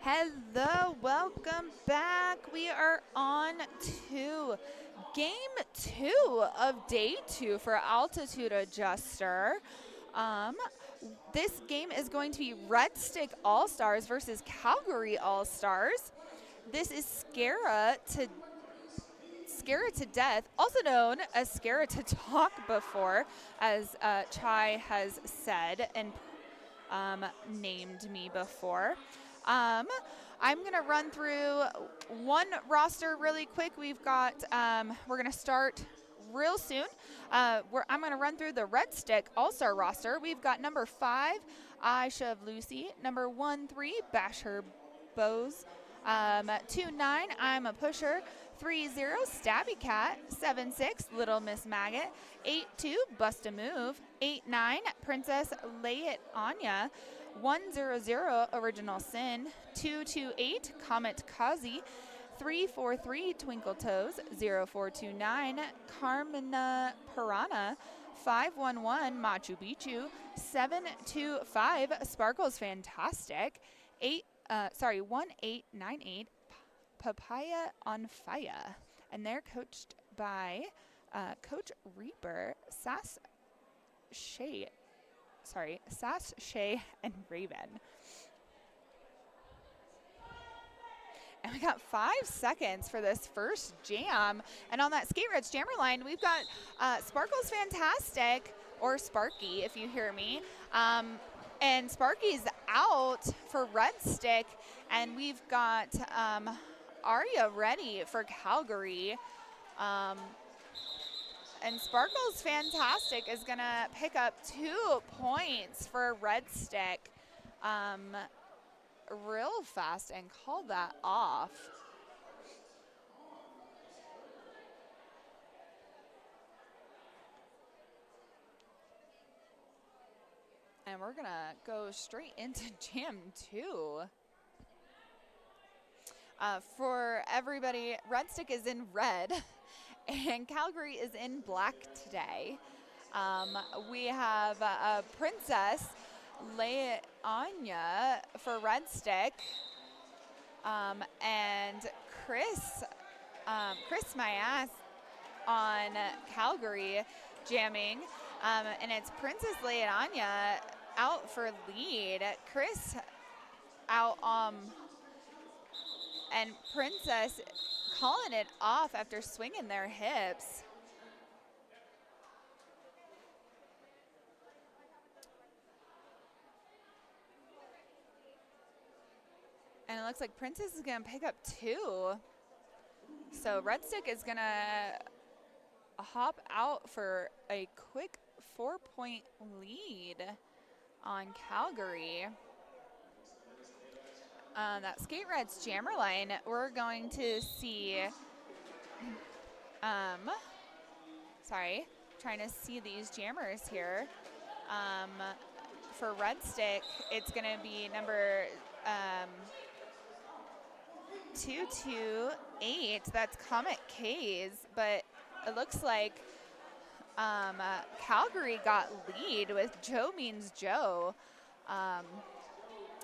Hello, welcome back. We are on to game 2 of day 2 for Altitude Adjuster. Um, this game is going to be Red Stick All Stars versus Calgary All Stars. This is Scare to Death, also known as Scare to Talk before, as Chai has said and named me before. I'm going to run through one roster really quick. We're going to start real soon. I'm going to run through the Red Stick All-Star roster. We've got number 5, I Shove Lucy. Number 1-3, Bash Her Bows. 2-9, I'm a Pusher. 3-0, Stabby Cat. 7-6, Little Miss Maggot. 8-2, Bust a Move. 8-9, Princess Lay It Anya. 1-0-0, Original Sin. 2-2-8, Comet Kazi. 3-4-3, Twinkle Toes. 0-4-2-9, Carmina Piranha. 5-1-1, Machu Picchu. 7-2-5, Sparkles Fantastic. 1-8-9-8, Papaya on Fire. And they're coached by Coach Reaper, Sass, Shay, and Raven. And we got 5 seconds for this first jam. And on that Skate Reds jammer line, we've got Sparkles Fantastic, or Sparky if you hear me. And Sparky's out for Red Stick. And we've got Arya ready for Calgary. And Sparkles Fantastic is going to pick up 2 points for Red Stick real fast and call that off. And we're going to go straight into Jam 2. For everybody, Red Stick is in red and Calgary is in black today. We have Princess Lay Anya for Red Stick, and Chris my ass on Calgary jamming, and it's Princess Lay Anya out for lead. Chris out and Princess calling it off after swinging their hips. And it looks like Princess is going to pick up 2. So Red Stick is going to hop out for a quick 4-point lead on Calgary. That Skate Reds jammer line, we're going to see, trying to see these jammers here. For Red Stick, it's going to be number 228. That's Comet K's, but it looks like Calgary got lead with Joe Means Joe.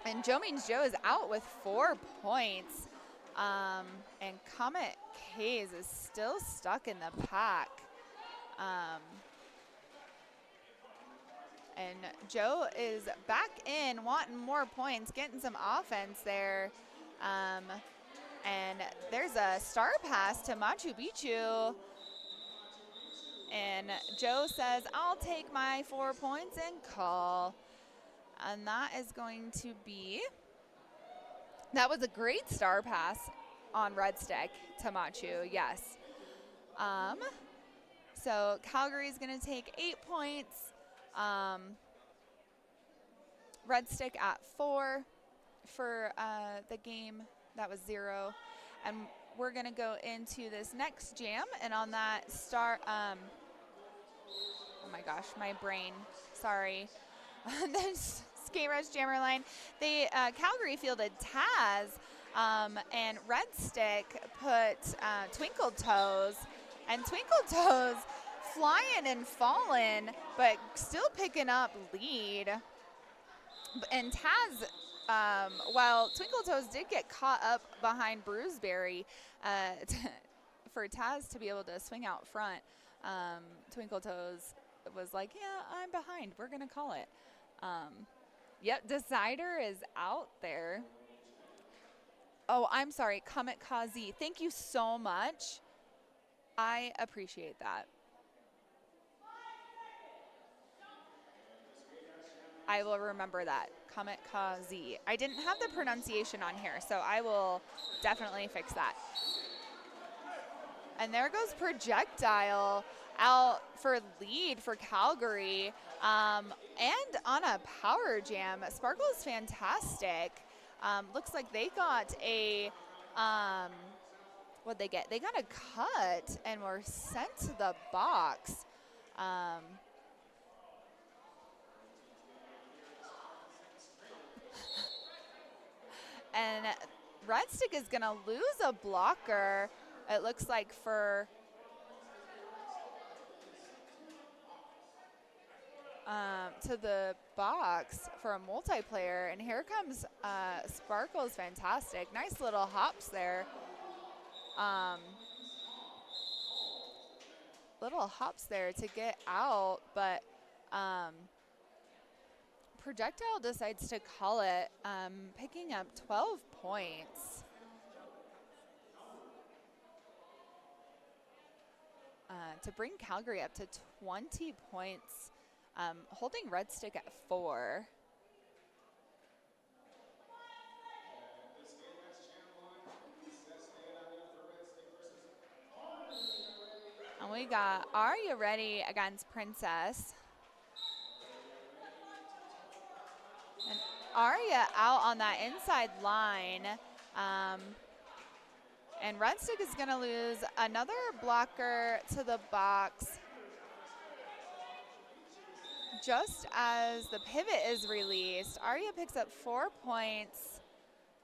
And Joe Means Joe is out with 4 points. And Comet K's is still stuck in the pack. And Joe is back in, wanting more points, getting some offense there. And there's a star pass to Machu Picchu. And Joe says, I'll take my 4 points and call. And that is going to be, that was a great star pass on Red Stick to Machu, yes. So Calgary is going to take 8 points. Red Stick at 4 for the game. That was 0. And we're going to go into this next jam. And on that star, oh my gosh, my brain, sorry. This Skate Reds jammer line, they Calgary fielded Taz, and Red Stick put Twinkle Toes, and Twinkle Toes flying and falling, but still picking up lead. And Taz While Twinkle Toes did get caught up behind Bruiseberry for Taz to be able to swing out front, Twinkle Toes was like, yeah, I'm behind. We're going to call it. Yep, Decider is out there. Oh, I'm sorry, Comet Kazi. Thank you so much. I appreciate that. I will remember that. Comet Kazi. I didn't have the pronunciation on here, so I will definitely fix that. And there goes Projectile out for lead for Calgary. And on a power jam. Sparkle is fantastic. Looks like they got a, what'd they get? They got a cut and were sent to the box. And Red Stick is going to lose a blocker, it looks like, for to the box for a multiplayer. And here comes Sparkle's fantastic. Nice little hops there. Little hops there to get out, but Projectile decides to call it, picking up 12 points. To bring Calgary up to 20 points, holding Red Stick at 4. And we got Are You Ready against Princess. And Arya out on that inside line. And Red Stick is going to lose another blocker to the box just as the pivot is released. Arya picks up 4 points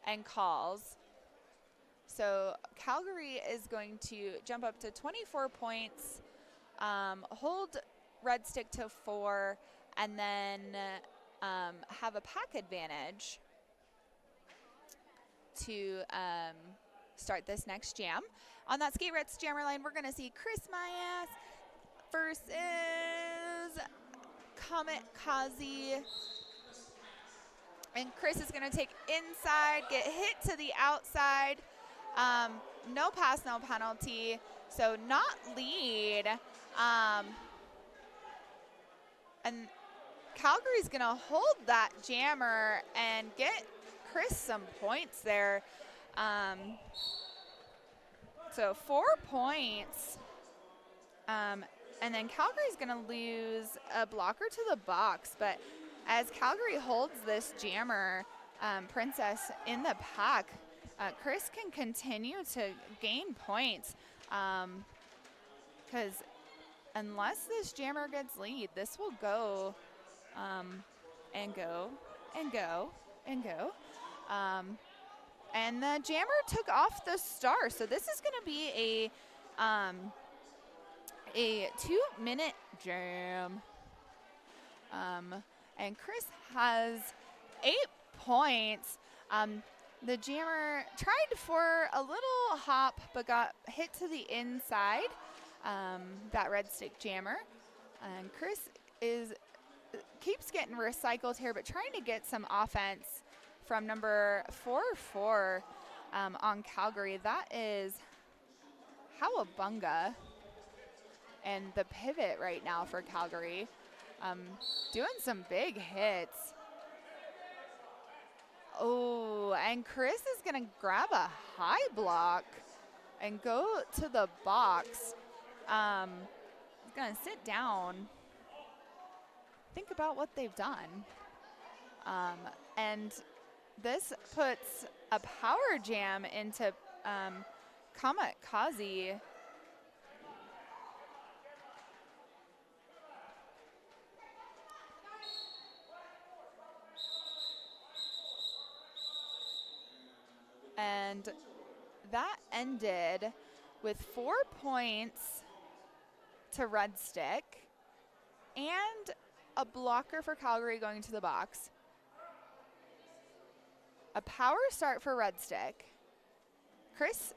and calls. So Calgary is going to jump up to 24 points, hold Red Stick to 4, and then have a pack advantage to start this next jam. On that Skate Reds jammer line, we're going to see Chris Myas versus Comet Kazi. And Chris is going to take inside, get hit to the outside. No pass, no penalty. So not lead. And Calgary's going to hold that jammer and get Chris some points there. So 4 points. And then Calgary's going to lose a blocker to the box. But as Calgary holds this jammer, Princess, in the pack, Chris can continue to gain points. Because unless this jammer gets lead, this will go and go and go and go. And the jammer took off the star. So this is going to be a 2-minute jam. And Chris has 8 points. The jammer tried for a little hop, but got hit to the inside, that Red Stick jammer. And Chris keeps getting recycled here, but trying to get some offense from number 4-4 on Calgary. That is Howabunga. And the pivot right now for Calgary, doing some big hits. Oh, and Chris is going to grab a high block and go to the box. He's going to sit down, think about what they've done. And this puts a power jam into Comet Kazi. And that ended with 4 points to Red Stick and a blocker for Calgary going to the box. A power start for Red Stick. Chris,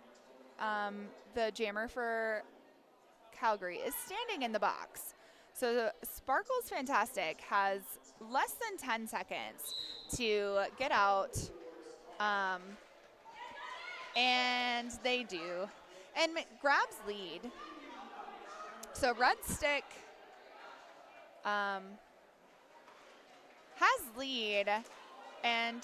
the jammer for Calgary, is standing in the box. So the Sparkles Fantastic has less than 10 seconds to get out, and they do. And grabs lead. So Red Stick has lead and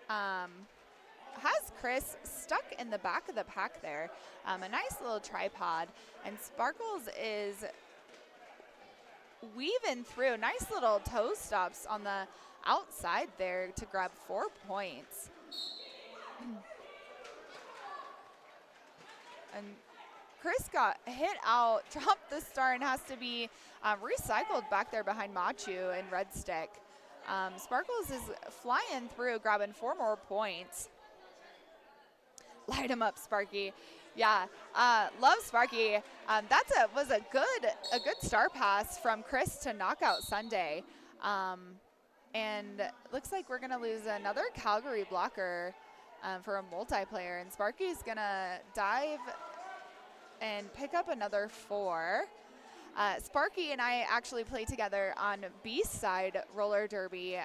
has Chris stuck in the back of the pack there. A nice little tripod. And Sparkles is weaving through. Nice little toe stops on the outside there to grab 4 points. And Chris got hit out, dropped the star, and has to be recycled back there behind Machu and Red Stick. Sparkles is flying through, grabbing 4 more points. Light him up, Sparky. Yeah, love Sparky. That was a good star pass from Chris to Knockout Sunday. And looks like we're going to lose another Calgary blocker for a multiplayer. And Sparky's going to dive and pick up another 4. Sparky and I actually play together on B-side roller derby,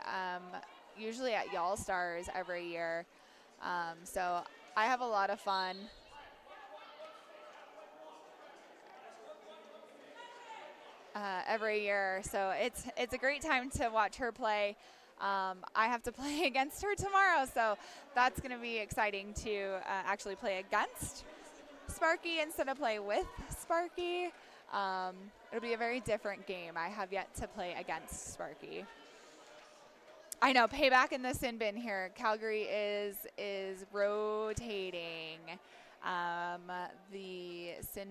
usually at Y'all Stars every year. So I have a lot of fun. Every year, so it's a great time to watch her play. I have to play against her tomorrow, so that's going to be exciting to actually play against Sparky instead of play with Sparky. It'll be a very different game. I have yet to play against Sparky. I know, payback in the sin bin here. Calgary is rotating the sin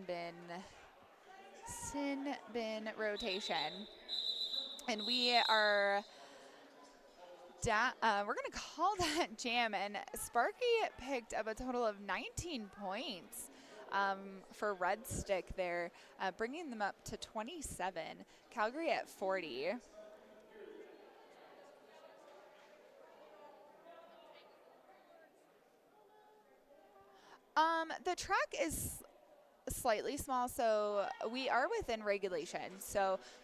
bin rotation, and we are we're going to call that jam. And Sparky picked up a total of 19 points for Red Stick there, bringing them up to 27. Calgary at 40. The track is slightly small, so we are within regulations.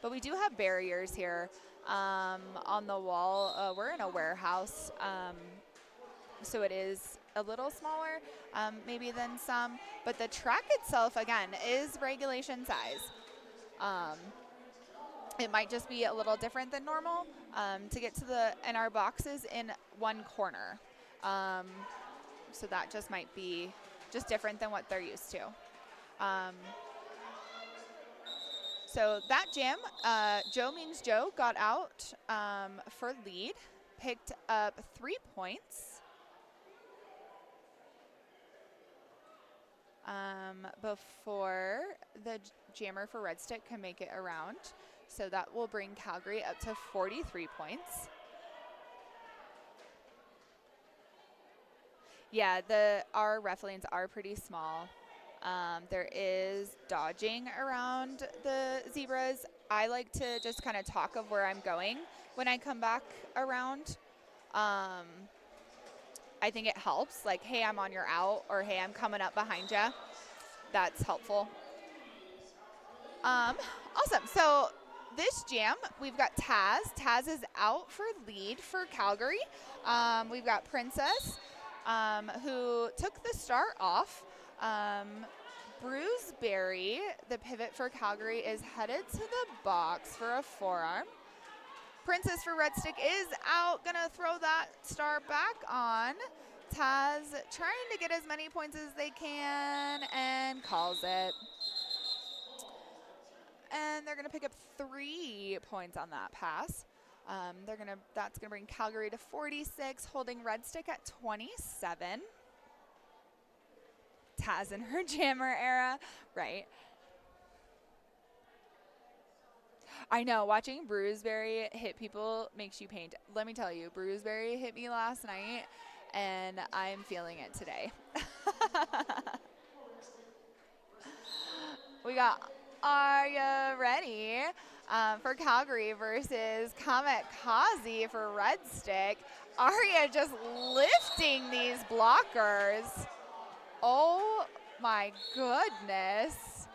But we do have barriers here on the wall. We're in a warehouse, so it is a little smaller maybe than some. But the track itself, again, is regulation size. It might just be a little different than normal to get to and our box is in one corner. So that just might be just different than what they're used to. So that jam, Joe Means Joe got out for lead, picked up 3 points. Before the jammer for Red Stick can make it around. So that will bring Calgary up to 43 points. Yeah, our ref lanes are pretty small. There is dodging around the zebras. I like to just kind of talk of where I'm going when I come back around. I think it helps, like, hey, I'm on your out, or hey, I'm coming up behind you. That's helpful. Awesome. So this jam, we've got Taz. Taz is out for lead for Calgary. We've got Princess, who took the start off. Bruiseberry, the pivot for Calgary, is headed to the box for a forearm. Princess for Red Stick is out, gonna throw that star back on. Taz trying to get as many points as they can and calls it. And they're gonna pick up 3 points on that pass. That's gonna bring Calgary to 46, holding Red Stick at 27. Taz in her jammer era, right? I know, watching Bruiseberry hit people makes you paint. Let me tell you, Bruiseberry hit me last night, and I'm feeling it today. We got Are Ya Ready for Calgary versus Kamikaze for Red Stick. Arya just lifting these blockers. Oh my goodness.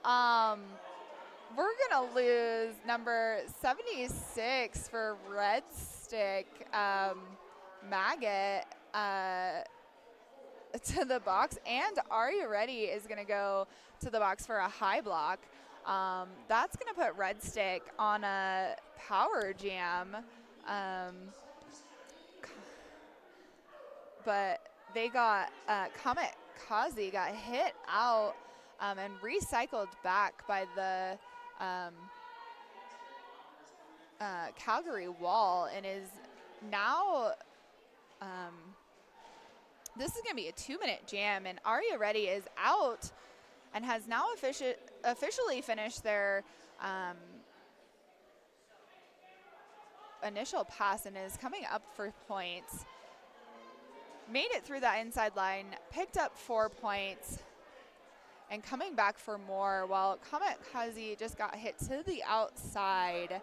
We're going to lose number 76 for Red Stick Maggot to the box. And Arya Ready is going to go to the box for a high block. That's going to put Red Stick on a power jam. But they got Comet Kazi got hit out and recycled back by the Calgary wall and is now this is going to be a 2-minute jam, and Arya Ready is out and has now officially finished their initial pass and is coming up for points. Made it through that inside line, picked up 4 points, and coming back for more, while Comet Kazi just got hit to the outside.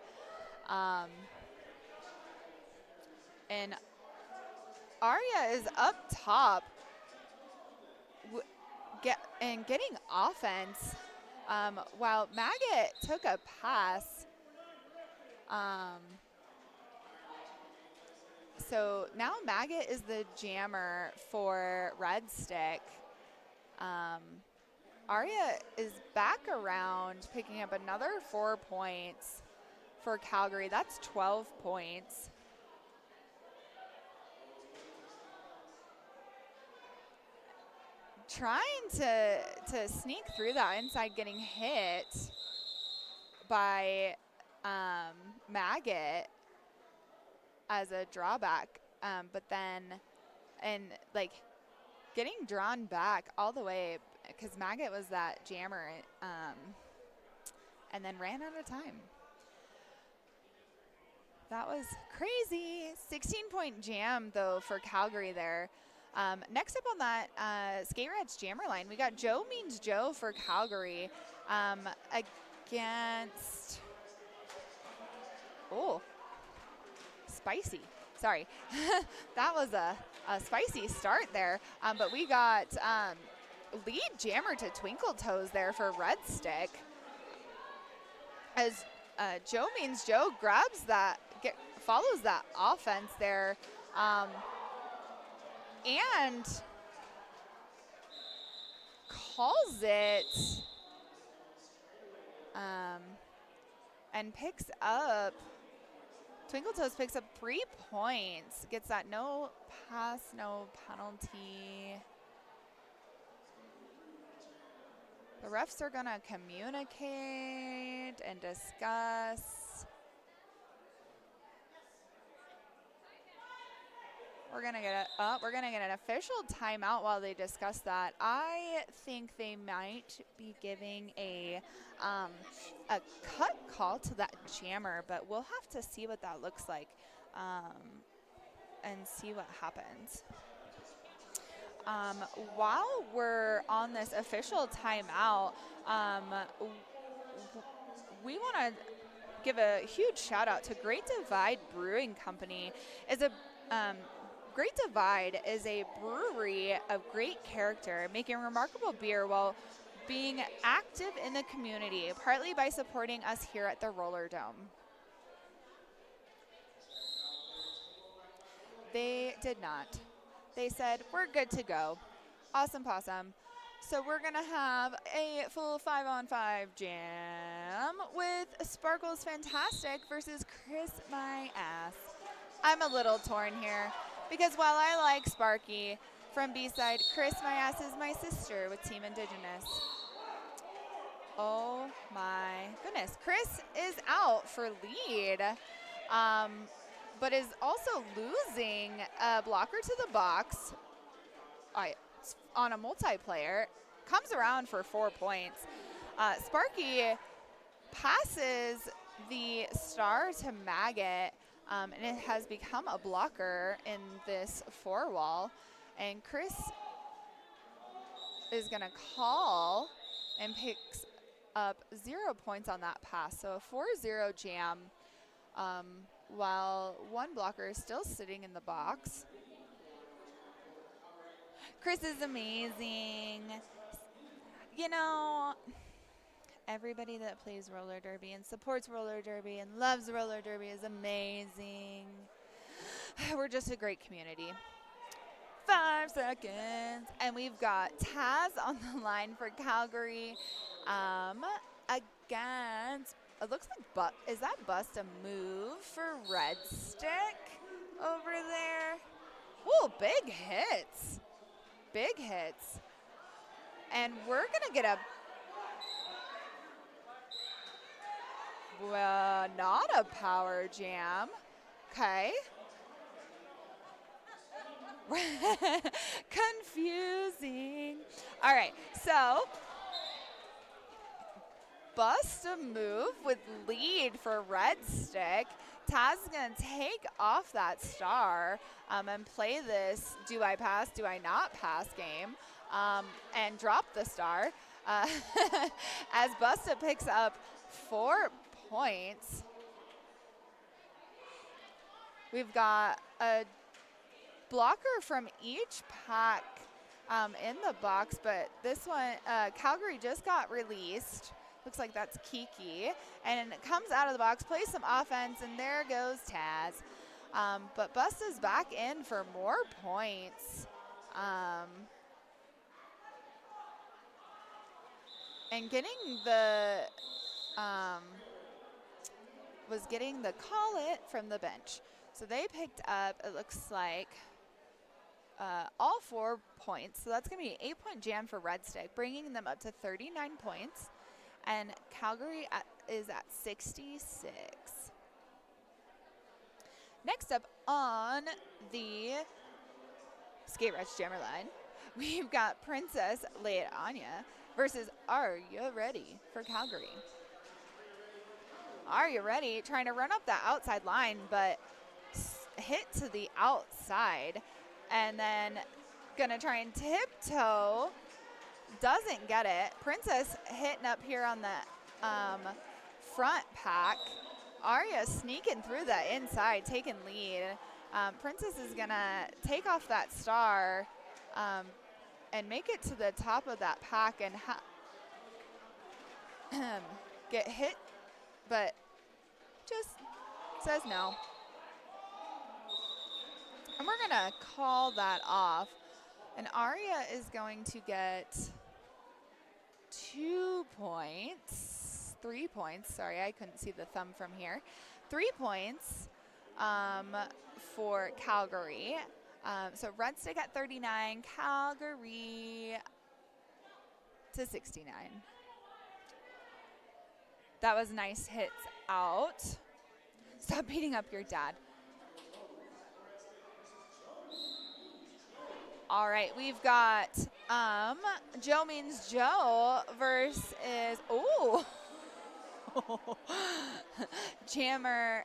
And Arya is up top getting offense, while Maggot took a pass. So now Maggot is the jammer for Red Stick. Arya is back around, picking up another 4 points for Calgary. That's 12 points. Trying to sneak through that inside, getting hit by Maggot as a drawback, but then getting drawn back all the way because Maggot was that jammer, and then ran out of time. That was crazy. 16-point jam though for Calgary there. Next up on that Skate Rats jammer line, we got Joe Means Joe for Calgary against spicy. Sorry. That was a spicy start there. But we got lead jammer to Twinkle Toes there for Red Stick. As Joe Means Joe grabs that, follows that offense there. And calls it and picks up, Twinkle Toes picks up 3 points, gets that no pass, no penalty. The refs are going to communicate and discuss. We're gonna get an official timeout while they discuss that. I think they might be giving a cut call to that jammer, but we'll have to see what that looks like and see what happens. While we're on this official timeout, we want to give a huge shout out to Great Divide Brewing Company. Great Divide is a brewery of great character, making remarkable beer while being active in the community, partly by supporting us here at the Roller Dome. They did not. They said, we're good to go. Awesome possum. So we're going to have a full 5-on-5 jam with Sparkles Fantastic versus Chris My Ass. I'm a little torn here. Because while I like Sparky, from B-side, Chris My Ass is my sister with Team Indigenous. Oh my goodness. Chris is out for lead, but is also losing a blocker to the box on a multiplayer. Comes around for 4 points. Sparky passes the star to Maggot. And it has become a blocker in this 4-wall. And Chris is going to call and picks up 0 points on that pass. So a 4-0 jam. while one blocker is still sitting in the box. Chris is amazing. You know, everybody that plays roller derby and supports roller derby and loves roller derby is amazing. We're just a great community. 5 seconds. And we've got Taz on the line for Calgary against, it looks like, is that Bust a move for Red Stick over there? Ooh, big hits. Big hits. And we're going to get a, well, not a power jam. Okay. Confusing. All right, so Bust a move with lead for Red Stick. Taz is going to take off that star and play this do I pass, do I not pass game and drop the star as Busta picks up 4 points. We've got a blocker from each pack in the box, but this one, Calgary just got released. Looks like that's Kiki. And it comes out of the box, plays some offense, and there goes Taz. But Busta's back in for more points. And getting the, was getting the call it from the bench. So they picked up, it looks like, all 4 points. So that's going to be an 8-point jam for Red Stick, bringing them up to 39 points. And Calgary is at 66. Next up on the Skate Rush Jammer line, we've got Princess Lay It Anya versus Are You Ready for Calgary. Are You Ready? Trying to run up that outside line, but hit to the outside. And then gonna try and tiptoe. Doesn't get it. Princess hitting up here on the front pack. Arya sneaking through the inside, taking lead. Princess is gonna take off that star and make it to the top of that pack and get hit, but just says no. And we're gonna call that off. And Arya is going to get 2 points, 3 points. Sorry, I couldn't see the thumb from here. 3 points for Calgary. So Red Stick at 39, Calgary to 69. That was nice hits out. Stop beating up your dad. All right, we've got Joe Means Joe versus, ooh, Jammer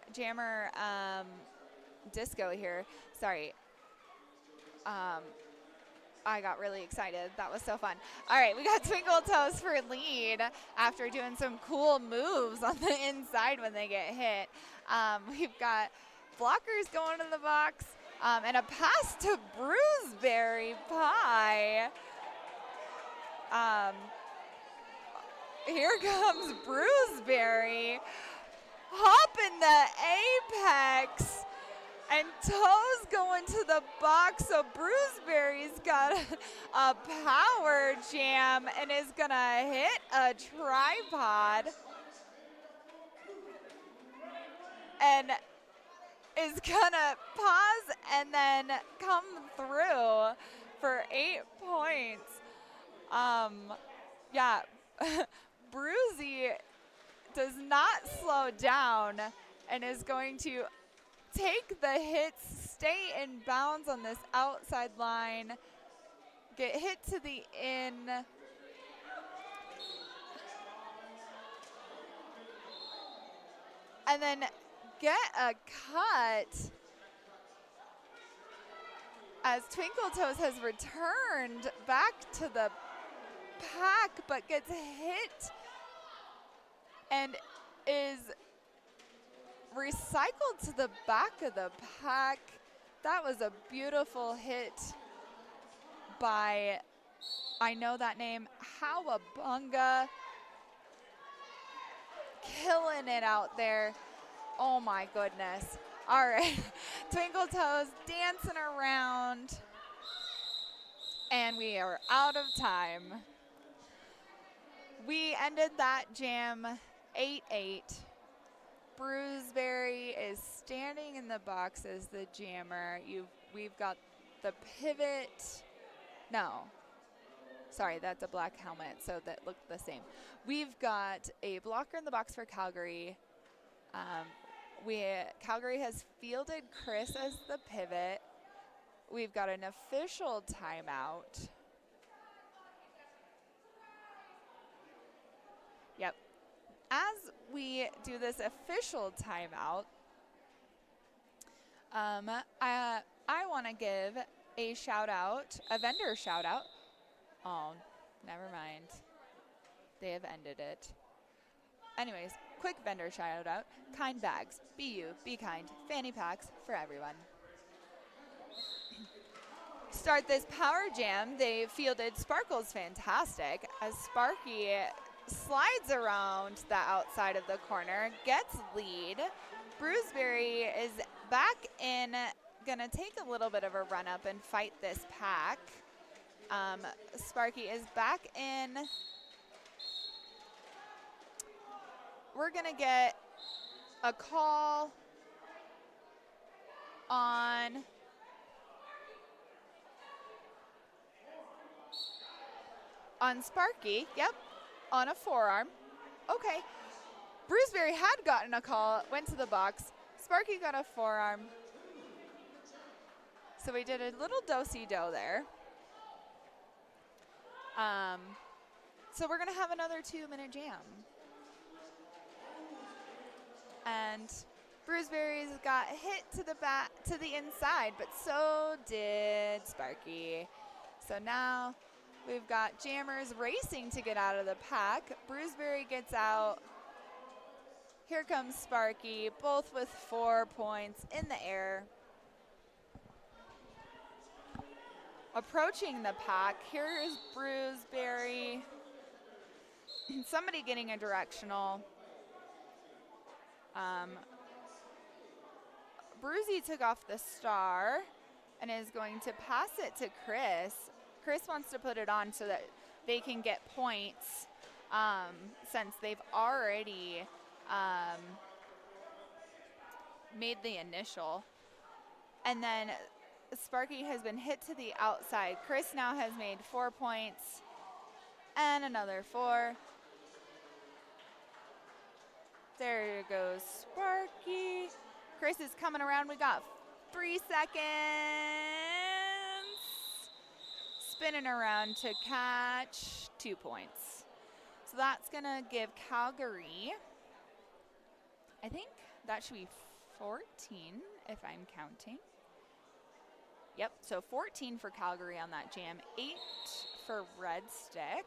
Disco here. Sorry. I got really excited. That was so fun. All right, we got Twinkle Toes for lead after doing some cool moves on the inside when they get hit. We've got blockers going in the box. And a pass to Bruiseberry Pie. Here comes Bruiseberry, hopping the apex, and toes going to the box. So Bruiseberry's got a power jam and is gonna hit a tripod. And is gonna pause and then come through for 8 points. Yeah, Bruzy does not slow down and is going to take the hits, stay in bounds on this outside line, get hit to the in. And then get a cut as Twinkle Toes has returned back to the pack but gets hit and is recycled to the back of the pack. That was a beautiful hit by, I know that name, Howabunga. Killing it out there. Oh my goodness. All right, Twinkle Toes dancing around. And we are out of time. We ended that jam 8-8. Bruceberry is standing in the box as the jammer. We've got the pivot. No. Sorry, that's a black helmet, so that looked the same. We've got a blocker in the box for Calgary. Calgary has fielded Chris as the pivot. We've got an official timeout. Yep. As we do this official timeout, I want to give a shout out, a vendor shout out. Oh, never mind. They have ended it. Anyways, quick vendor shout out. Kind Bags. Be you, be kind. Fanny packs for everyone. Start this power jam, they fielded Sparkle's Fantastic as Sparky slides around the outside of the corner, gets lead. Bruceberry is back in, gonna take a little bit of a run up and fight this pack. Sparky is back in. We're gonna get a call on Sparky, yep, on a forearm. Okay. Bruceberry had gotten a call, went to the box. Sparky got a forearm. So we did a little do-si-do there. So we're going to have another 2-minute jam. And Bruceberry's got hit to the inside, but so did Sparky. So now we've got jammers racing to get out of the pack. Bruceberry gets out. Here comes Sparky, both with 4 points in the air. Approaching the pack, here is Bruceberry. Somebody getting a directional. Brucey took off the star and is going to pass it to Chris. Chris wants to put it on so that they can get points since they've already made the initial. And then Sparky has been hit to the outside. Chris now has made 4 points and another 4. There goes Sparky. Chris is coming around. We got 3 seconds. Spinning around to catch 2 points. So that's going to give Calgary, I think that should be 14 if I'm counting. Yep, so 14 for Calgary on that jam, 8 for Red Stick.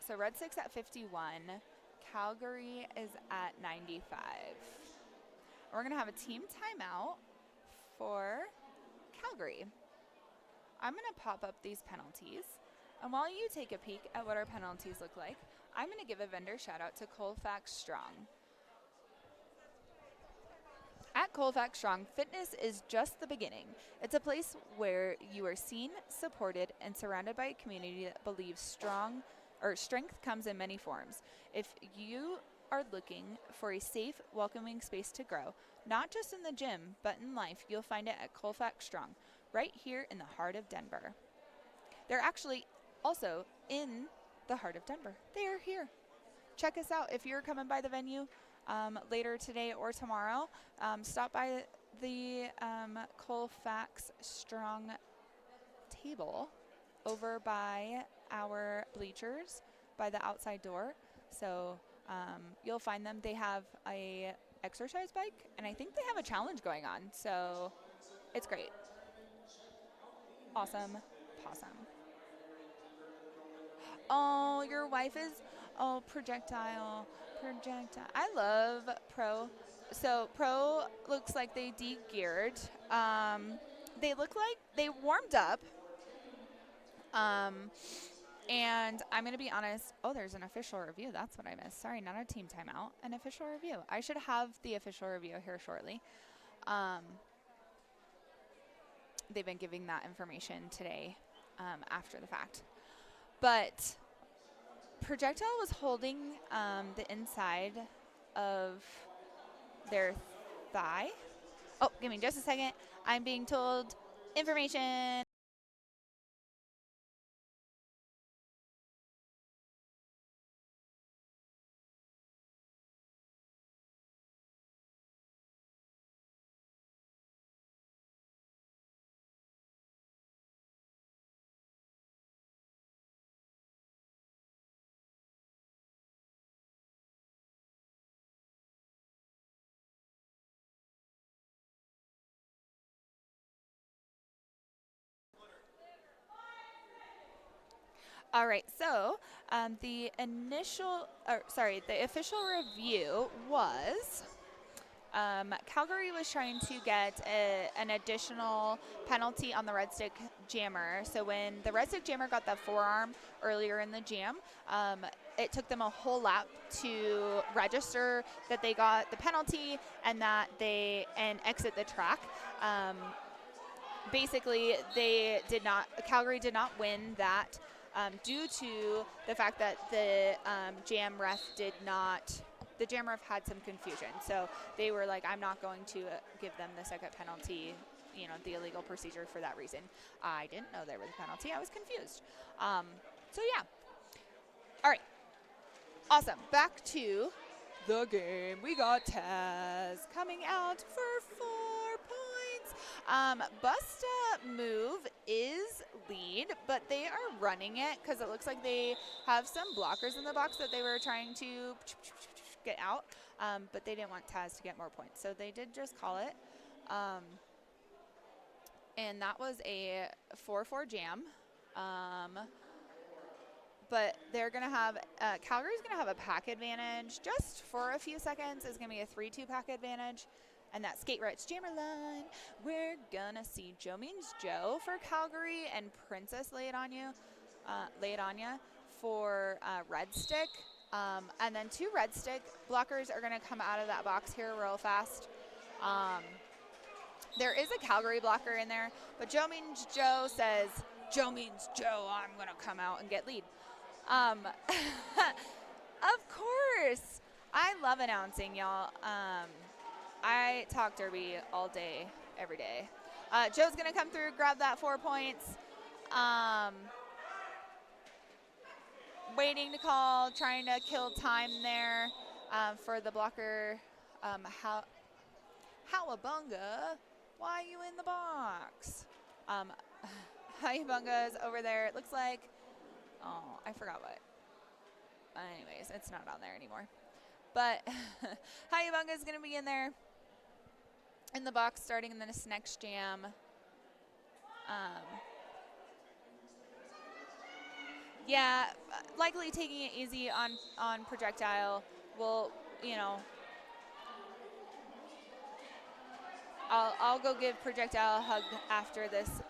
So Red Stick's at 51, Calgary is at 95. We're gonna have a team timeout for Calgary. I'm gonna pop up these penalties, and while you take a peek at what our penalties look like, I'm gonna give a vendor shout out to Colfax Strong. At Colfax Strong, fitness is just the beginning. It's a place where you are seen, supported, and surrounded by a community that believes strength comes in many forms. If you are looking for a safe, welcoming space to grow, not just in the gym, but in life, you'll find it at Colfax Strong, right here in the heart of Denver. They're actually also in the heart of Denver. They are here. Check us out if you're coming by the venue. Later today or tomorrow, stop by the Colfax Strong table over by our bleachers by the outside door. So you'll find them. They have a exercise bike, and I think they have a challenge going on. So it's great. Awesome. Possum. Oh, your wife is, projectile. Projectile. I love Pro. So Pro looks like they de-geared. They look like they warmed up. And I'm going to be honest. Oh, there's an official review. That's what I missed. Sorry, not a team timeout. An official review. I should have the official review here shortly. They've been giving that information today after the fact. But Projectile was holding the inside of their thigh. Oh, give me just a second. I'm being told information. All right, so the official review was Calgary was trying to get an additional penalty on the red stick jammer. So when the red stick jammer got that forearm earlier in the jam, it took them a whole lap to register that they got the penalty and that they exit the track. Basically, Calgary did not win that due to the fact that the jam ref had some confusion. So they were like, I'm not going to give them the second penalty, the illegal procedure for that reason. I didn't know there was a penalty. I was confused. So yeah. All right. Awesome. Back to the game. We got Taz coming out for 4 points. Busta move is lead, but they are running it because it looks like they have some blockers in the box that they were trying to get out, but they didn't want Taz to get more points, so they did just call it. And that was a 4-4 jam. But they're going to have, Calgary's going to have a pack advantage just for a few seconds. It's going to be a 3-2 pack advantage. And that skate right jammer line, we're going to see Joe Means Joe for Calgary and Princess Lay It On Ya for Red Stick. And then 2 Red Stick blockers are going to come out of that box here real fast. There is a Calgary blocker in there, but Joe Means Joe says, Joe Means Joe, I'm going to come out and get lead. Of course. I love announcing, y'all. I talk derby all day, every day. Joe's going to come through, grab that 4 points. Waiting to call, trying to kill time there for the blocker. Howabunga, why are you in the box? Howabunga is over there. It looks like, oh, I forgot what. Anyways, it's not on there anymore. But Howabunga is going to be in there in the box starting in this next jam. Yeah, likely taking it easy on Projectile. We'll, I'll go give Projectile a hug after this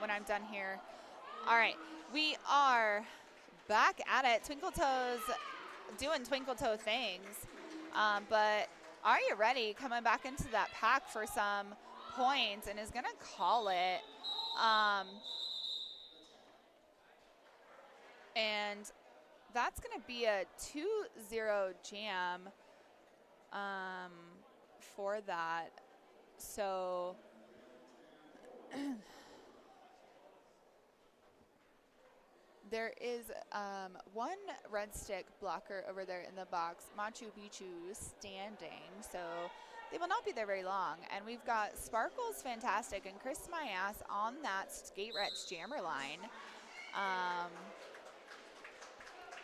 when I'm done here. All right, we are back at it. Twinkle Toes doing Twinkle Toe things. But are you ready? Coming back into that pack for some points and is going to call it. And that's going to be a 2-0 jam for that. So there is one red stick blocker over there in the box, Machu Picchu standing, so they will not be there very long. And we've got Sparkles Fantastic and Chris My Ass on that Skate Rets jammer line.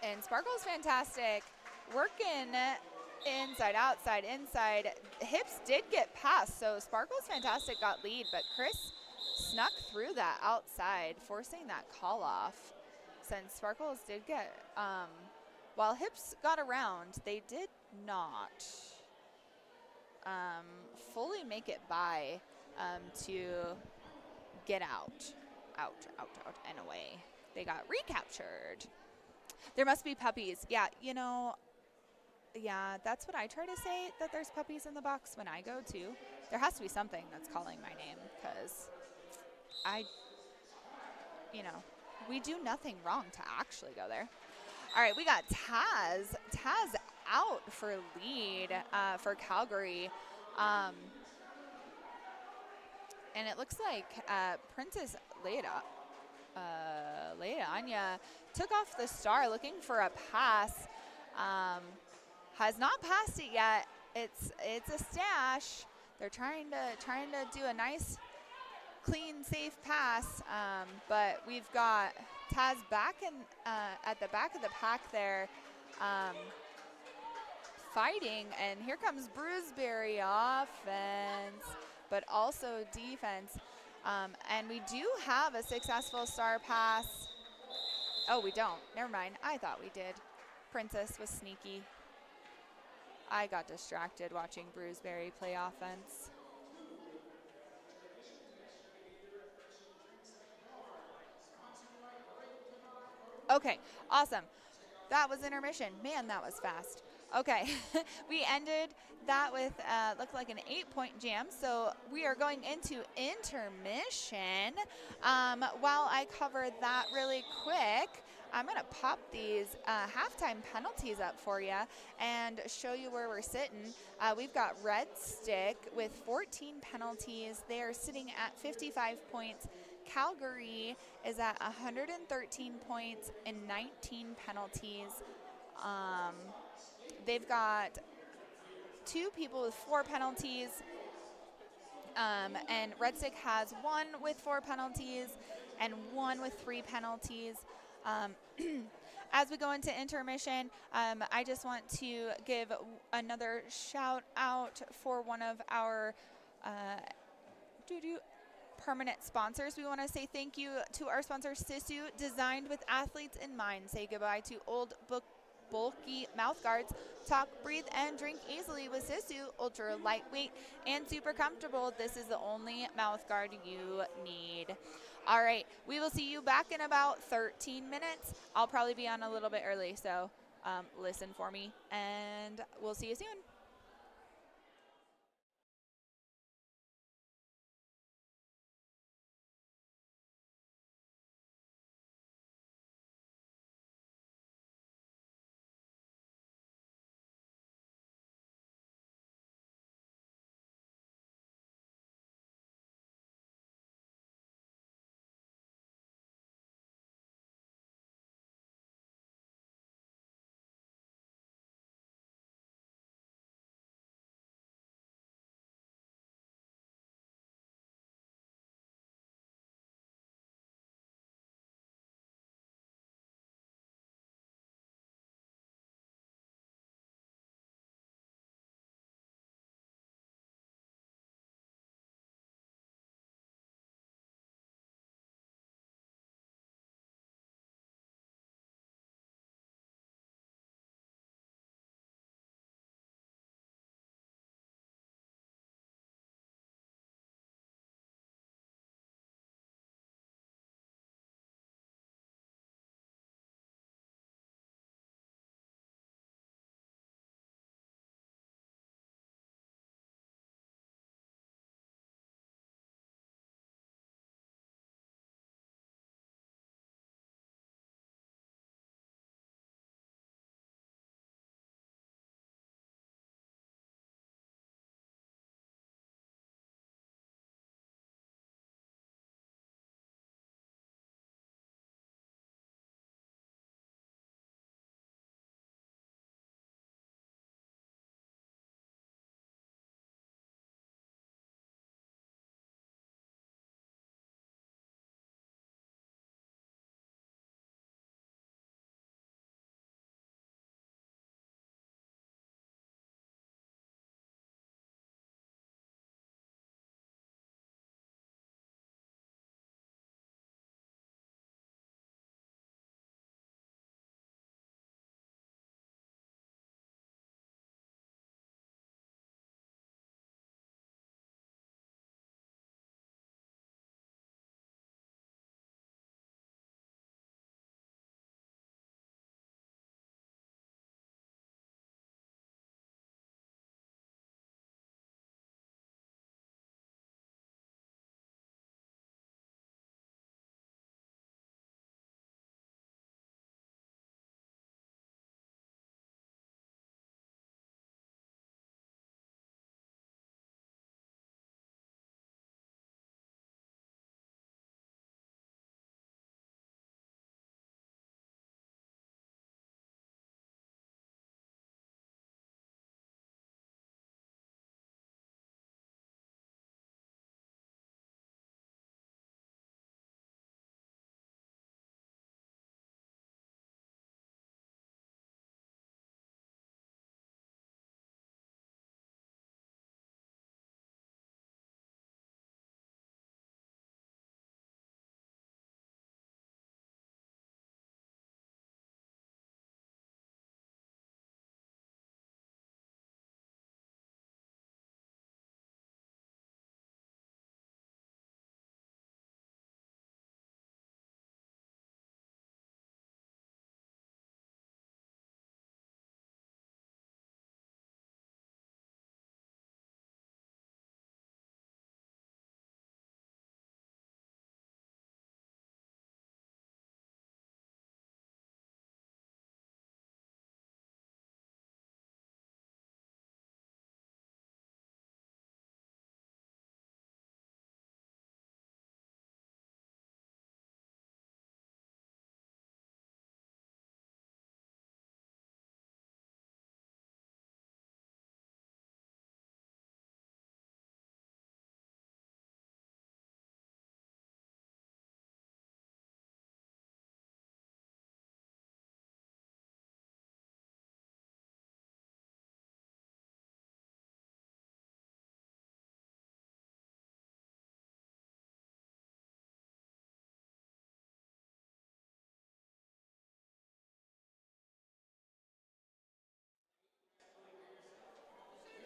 And Sparkles Fantastic working inside, outside, inside. Hips did get past, so Sparkles Fantastic got lead, but Chris snuck through that outside, forcing that call off. Since Sparkles did get While hips got around, they did not fully make it by to get out, and away. They got recaptured. There must be puppies. Yeah, yeah, that's what I try to say, that there's puppies in the box when I go to. There has to be something that's calling my name, because we do nothing wrong to actually go there. All right, we got Taz. Taz out for lead for Calgary. And it looks like Princess Leia took off the star looking for a pass. Has not passed it yet. It's a stash. They're trying to do a nice, clean, safe pass. But we've got Taz back at the back of the pack there, fighting. And here comes Bruceberry, offense, but also defense. And we do have a successful star pass. Oh, we don't. Never mind. I thought we did. Princess was sneaky. I got distracted watching Bruceberry play offense. Okay, awesome. That was intermission. Man, that was fast. Okay, we ended that with looked like an 8-point jam. So we are going into intermission. While I cover that really quick, I'm going to pop these halftime penalties up for you and show you where we're sitting. We've got Red Stick with 14 penalties. They are sitting at 55 points. Calgary is at 113 points and 19 penalties. They've got 2 people with 4 penalties, and Red Stick has 1 with 4 penalties and 1 with 3 penalties. As we go into intermission, I just want to give another shout out for one of our permanent sponsors. We want to say thank you to our sponsor, Sisu, designed with athletes in mind. Say goodbye to old bulky mouth guards. Talk, breathe, and drink easily with Sisu. Ultra lightweight and super comfortable. This is the only mouth guard you need. All right, we will see you back in about 13 minutes. I'll probably be on a little bit early, so listen for me, and we'll see you soon.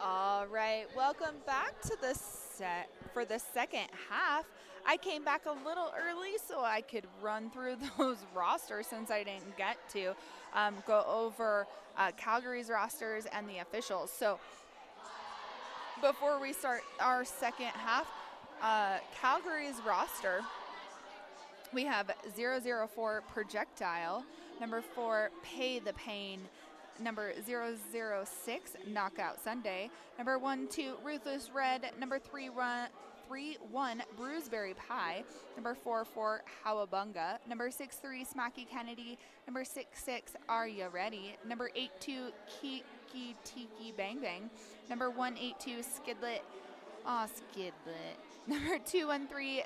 All right, welcome back to the set for the second half. I came back a little early so I could run through those rosters since I didn't get to go over Calgary's rosters and the officials. So before we start our second half, Calgary's roster, we have 004 Projectile, number 4 Pay the Pain, number 006 Knockout Sunday, number 12 Ruthless Red, number 31 Bruiseberry Pie, number 44 Howabunga, number 63 Smacky Kennedy, number 66 Are Ya Ready, number 82 Kiki Tiki Bang Bang, number 182 Skidlet, Skidlet, number 213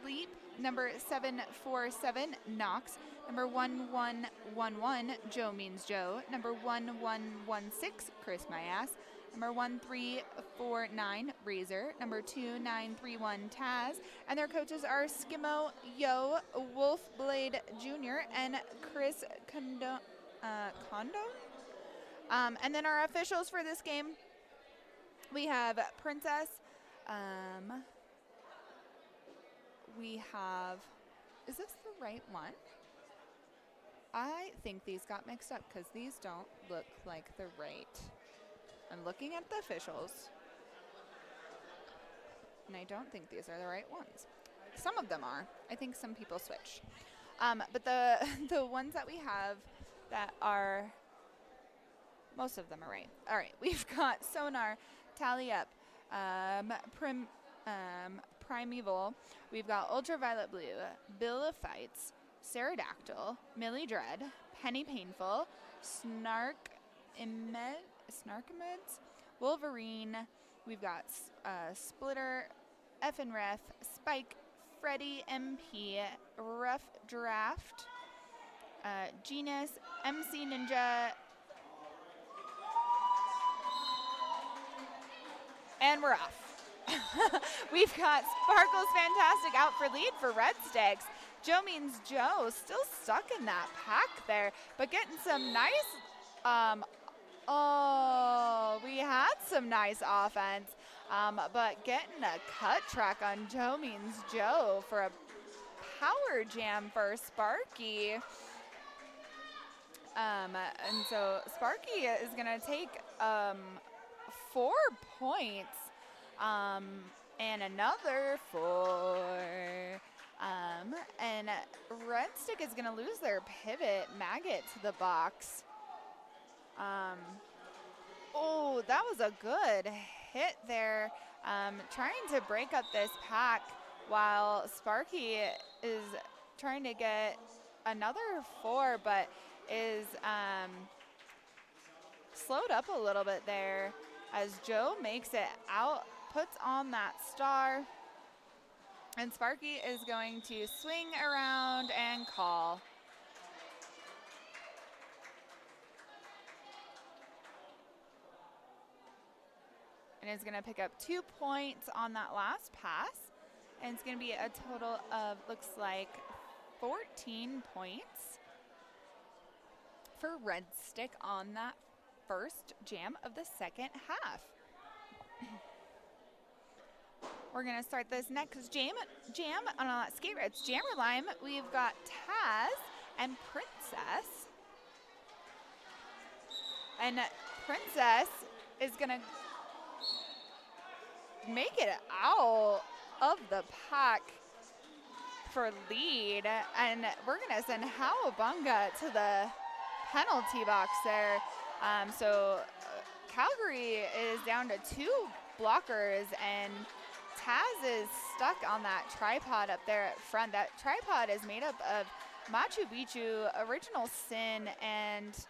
Sleep, number 747 Knox, number 1111 Joe Means Joe, number 1116 Chris My Ass, number 1349 Razor, number 2931 Taz, and their coaches are Skimmo, Yo, Wolfblade Jr., and Chris Condo. And then our officials for this game, we have Princess. We have, is this the right one? I think these got mixed up because these don't look like the right. I'm looking at the officials, and I don't think these are the right ones. Some of them are. I think some people switch. But the ones that we have that are, most of them are right. All right, we've got Sonar, Tally Up, Primeval, we've got Ultraviolet Blue, Bill of Fights, Pterodactyl, Millie Dread, Penny Painful, Snarkamids, Wolverine, we've got Splitter, Effin' Ref, Spike, Freddy, MP, Rough Draft, Genus, MC Ninja, and we're off. We've got Sparkles Fantastic out for lead for Red Sticks. Joe Means Joe still stuck in that pack there, but getting some nice, we had some nice offense, but getting a cut track on Joe Means Joe for a power jam for Sparky. And so Sparky is going to take 4 points. And another 4. And Red Stick is going to lose their pivot maggot to the box. Oh, that was a good hit there. Trying to break up this pack while Sparky is trying to get another 4, but is slowed up a little bit there as Joe makes it out, puts on that star, and Sparky is going to swing around and call. And is going to pick up 2 points on that last pass, and it's going to be a total of, looks like, 14 points for Red Stick on that first jam of the second half. We're going to start this next jam on Skate Red's Jammer Lime. We've got Taz and Princess. And Princess is going to make it out of the pack for lead. And we're going to send Howabunga to the penalty box there. So Calgary is down to 2 blockers, and Taz is stuck on that tripod up there at front. That tripod is made up of Machu Picchu, Original Sin, and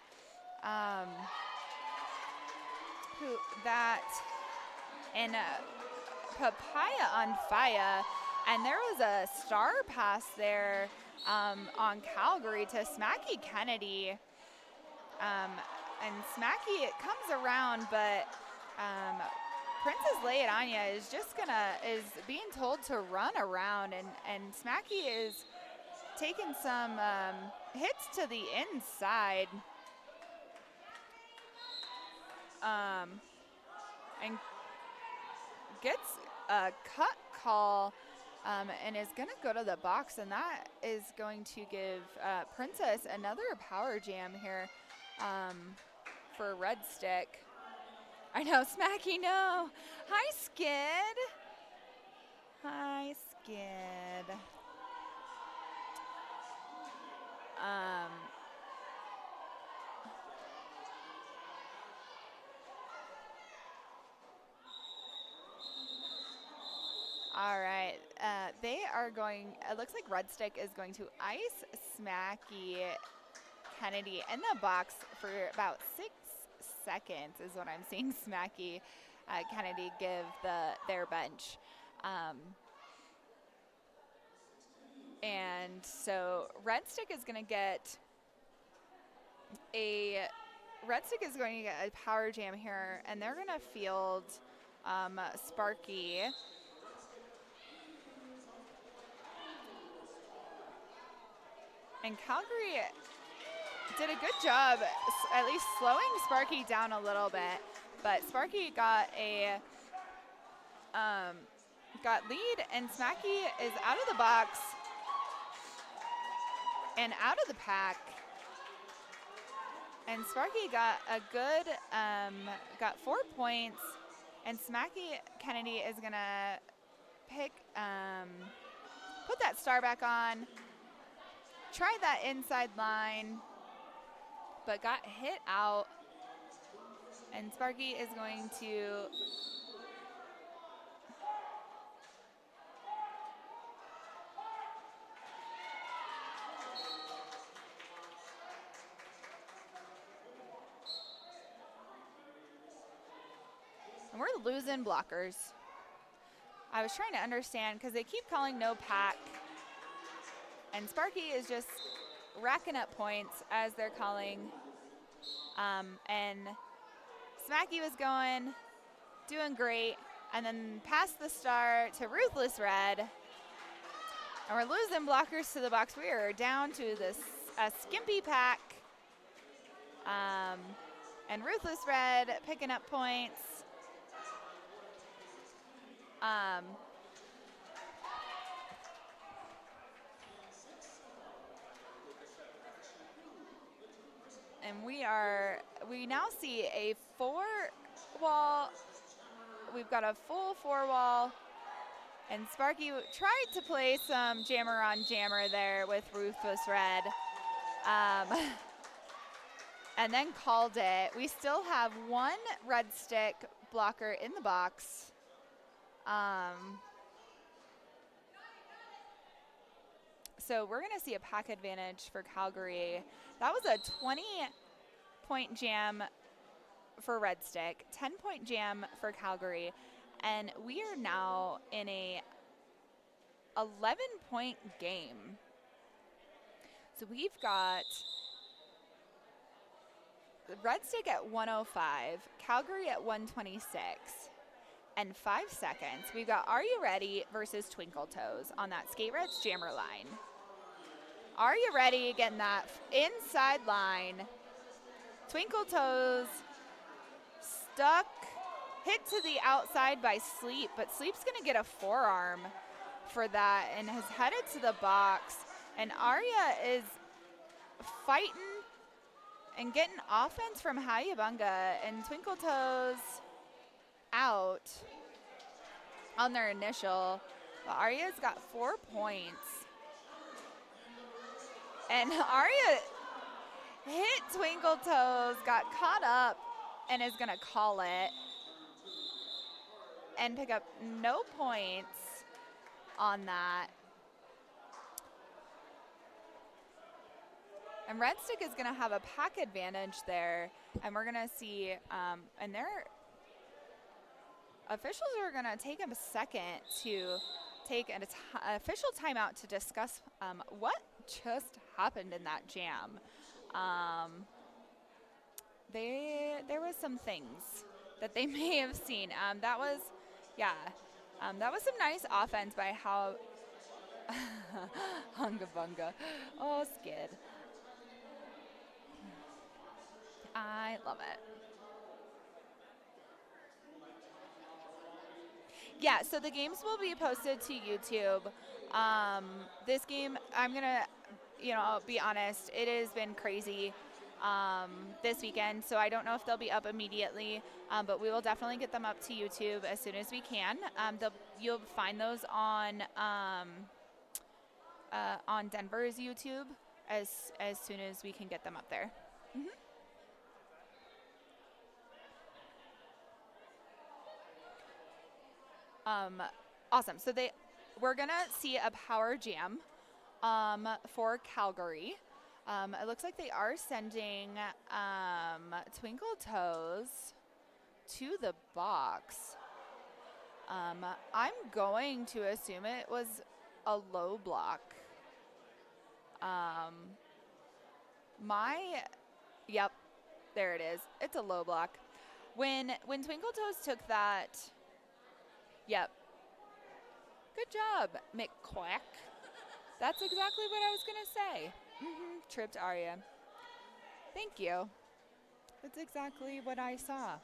Papaya on Fire. And there was a star pass there on Calgary to Smacky Kennedy. And Smacky, it comes around, but Princess Lay It On Ya is is being told to run around, and Smacky is taking some hits to the inside. and gets a cut call and is going to go to the box, and that is going to give Princess another power jam here for Red Stick. I know, Smacky, no. Hi, Skid. Hi, Skid. All right. They are going, it looks like Red Stick is going to ice Smacky Kennedy in the box for about 6 seconds is what I'm seeing Smacky Kennedy give their bench. And so Red Stick is going to get a power jam here, and they're going to field Sparky. And Calgary did a good job at least slowing Sparky down a little bit, but Sparky got lead, and Smacky is out of the box and out of the pack. And Sparky got a good, got 4 points, and Smacky Kennedy is gonna put that star back on, try that inside line, but got hit out. And Sparky is going to and we're losing blockers. I was trying to understand because they keep calling no pack, and Sparky is just racking up points as they're calling. And Smacky was doing great, and then passed the star to Ruthless Red. And we're losing blockers to the box. We are down to a skimpy pack. And Ruthless Red picking up points. And we now see a 4-wall. We've got a full 4-wall. And Sparky tried to play some jammer on jammer there with Ruthless Red. And then called it. We still have 1 Red Stick blocker in the box. So we're going to see a pack advantage for Calgary. That was a 20-point jam for Red Stick, 10-point jam for Calgary, and we are now in a 11-point game. So we've got Red Stick at 105, Calgary at 126, and 5 seconds. We've got Are You Ready versus Twinkle Toes on that Skate Reds jammer line. Are You Ready getting that inside line? Twinkle Toes stuck, hit to the outside by Sleep, but Sleep's gonna get a forearm for that and has headed to the box. And Arya is fighting and getting offense from Hayabunga, and Twinkle Toes out on their initial. But Arya's got 4 points. And Arya hit Twinkle Toes, got caught up, and is going to call it and pick up no points on that. And Red Stick is going to have a pack advantage there, and we're going to see, and their officials are going to take a second to take an official timeout to discuss what just happened in that jam. There was some things that they may have seen. That was some nice offense by how Hunga Bunga. Oh, Skid. I love it. Yeah, so the games will be posted to YouTube. This game, I'm going to, I'll be honest, it has been crazy this weekend, so I don't know if they'll be up immediately, but we will definitely get them up to YouTube as soon as we can. You'll find those on Denver's YouTube as soon as we can get them up there. Mm-hmm. Awesome. So we're gonna see a power jam for Calgary. It looks like they are sending Twinkle Toes to the box. I'm going to assume it was a low block. Yep, there it is. It's a low block. When Twinkle Toes took that, yep. Good job, McQuack. That's exactly what I was going to say. Tripped Arya. Thank you. That's exactly what I saw.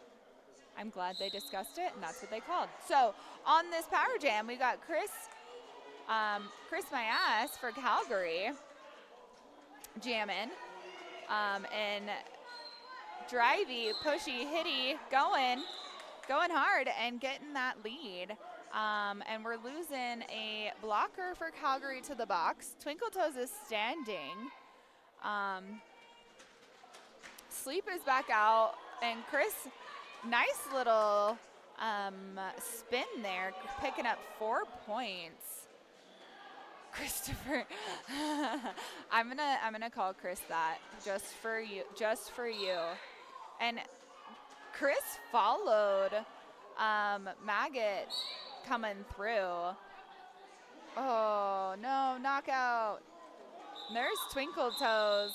I'm glad they discussed it, and that's what they called. So on this power jam, we got Chris my ass for Calgary jamming, and drivey, pushy, hitty, going hard and getting that lead. And we're losing a blocker for Calgary to the box. Twinkle Toes is standing. Sleep is back out, and Chris, nice little spin there, picking up 4 points. Christopher, I'm gonna call Chris that just for you. And Chris followed Maggot coming through. Oh no, knockout. There's Twinkle Toes.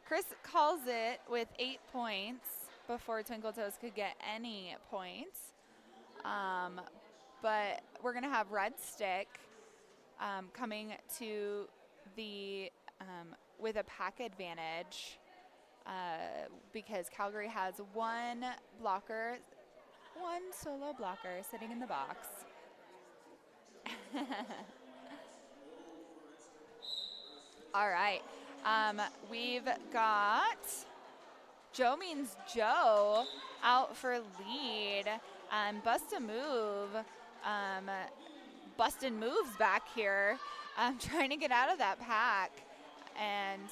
Chris calls it with 8 points before Twinkle Toes could get any points. But we're going to have Red Stick coming to the with a pack advantage because Calgary has one solo blocker sitting in the box. All right. We've got Joe Means Joe out for lead. Bust a move. Bustin' moves back here. Trying to get out of that pack. And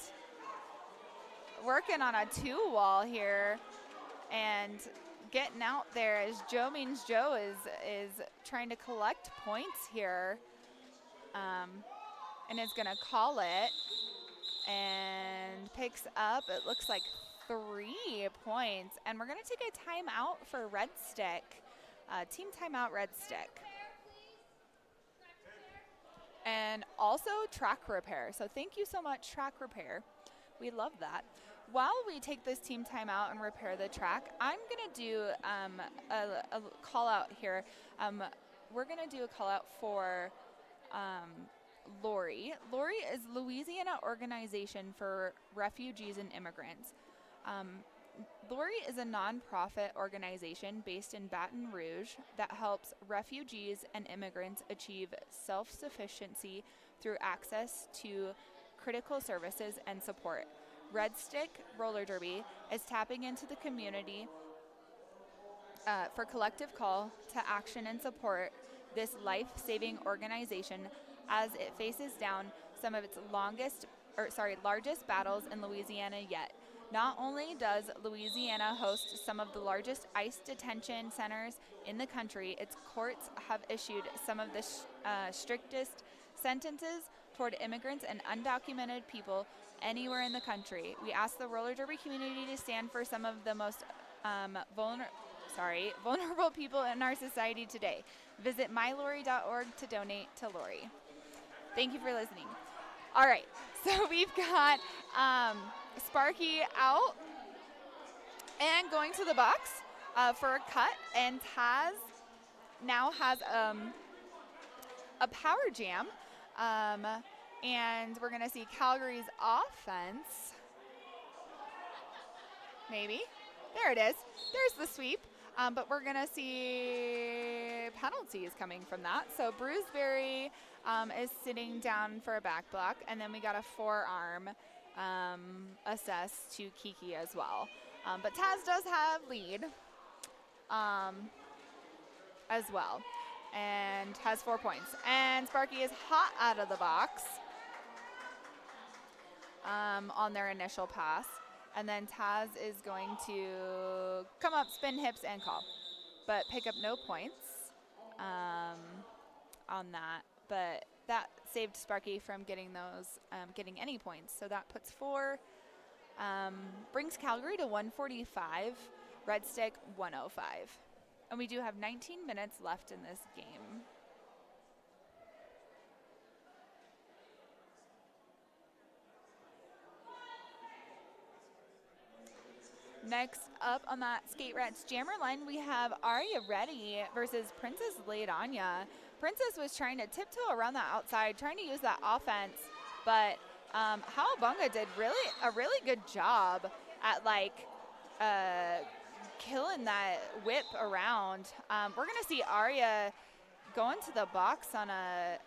working on a 2-wall here. And getting out there as Joe Means Joe is trying to collect points here. And is going to call it. And picks up, it looks like 3 points. And we're going to take a timeout for Red Stick. Team timeout, Red Stick. And also track repair. So thank you so much, track repair. We love that. While we take this team timeout and repair the track, I'm going to do a call out here. We're going to do a call out for Lori. Lori is Louisiana Organization for Refugees and Immigrants. Lori is a nonprofit organization based in Baton Rouge that helps refugees and immigrants achieve self-sufficiency through access to critical services and support. Red Stick Roller Derby is tapping into the community for collective call to action and support this life-saving organization as it faces down some of its largest battles in Louisiana yet. Not only does Louisiana host some of the largest ICE detention centers in the country, its courts have issued some of the strictest sentences toward immigrants and undocumented people anywhere in the country. We ask the roller derby community to stand for some of the most vulnerable people in our society today. Visit mylori.org to donate to Lori. Thank you for listening. All right, so we've got Sparky out and going to the box for a cut, and Taz now has a power jam, and we're going to see Calgary's offense. Maybe. There it is. There's the sweep. But we're going to see penalties coming from that. So Bruceberry is sitting down for a back block, and then we got a forearm assessed to Kiki as well. But Taz does have lead as well and has 4 points. And Sparky is hot out of the box on their initial pass. And then Taz is going to come up, spin hips, and call, but pick up no points on that. But that saved Sparky from getting getting any points. So that puts 4, brings Calgary to 145, Red Stick 105. And we do have 19 minutes left in this game. Next up on that Skate Rats Jammer line, we have Arya Reddy versus Princess Leidanya. Princess was trying to tiptoe around the outside, trying to use that offense, but Howabunga did a really good job at killing that whip around. We're gonna see Arya go into the box on a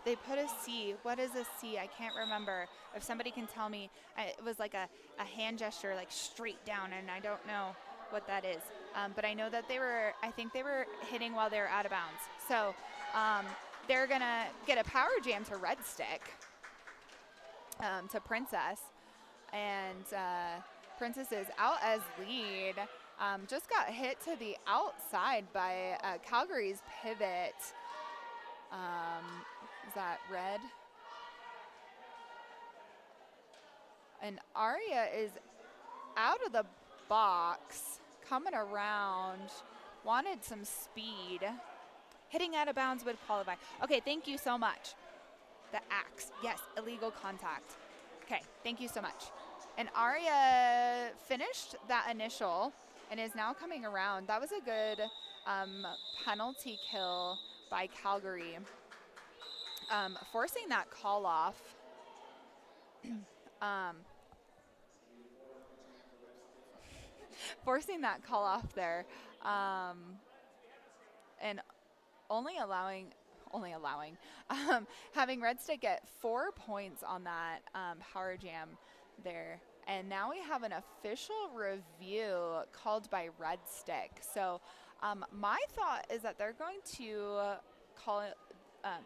they put a C. What is a C? I can't remember. If somebody can tell me, it was like a hand gesture, like straight down, and I don't know what that is. But I know that I think they were hitting while they were out of bounds. So they're going to get a power jam to Red Stick, to Princess. And Princess is out as lead. Just got hit to the outside by Calgary's pivot. Is that red? And Arya is out of the box, coming around, wanted some speed. Hitting out of bounds would qualify. Okay, thank you so much. The axe, yes, illegal contact. Okay, thank you so much. And Arya finished that initial and is now coming around. That was a good penalty kill by Calgary. Forcing that call off. Forcing that call off there. And only allowing having Red Stick get 4 points on that power jam there. And now we have an official review called by Red Stick. So my thought is that they're going to call it,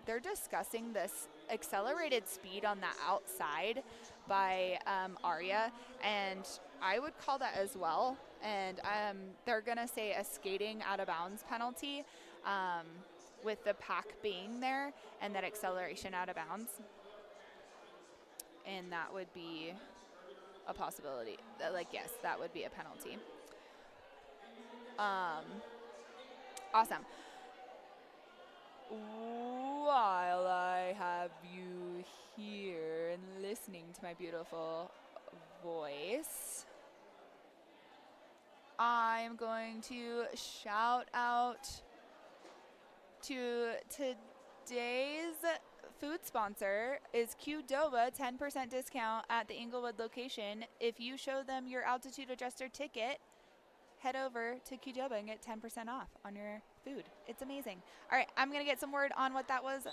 they're discussing this accelerated speed on the outside by Arya, and I would call that as well. And they're going to say a skating out of bounds penalty with the pack being there and that acceleration out of bounds. And that would be a possibility. Yes, that would be a penalty. Awesome. While I have you here and listening to my beautiful voice, I'm going to shout out to today's food sponsor is Qdoba, 10% discount at the Inglewood location. If you show them your altitude adjuster ticket, head over to Qdoba and get 10% off on your food. It's amazing. All right, I'm going to get some word on what that was.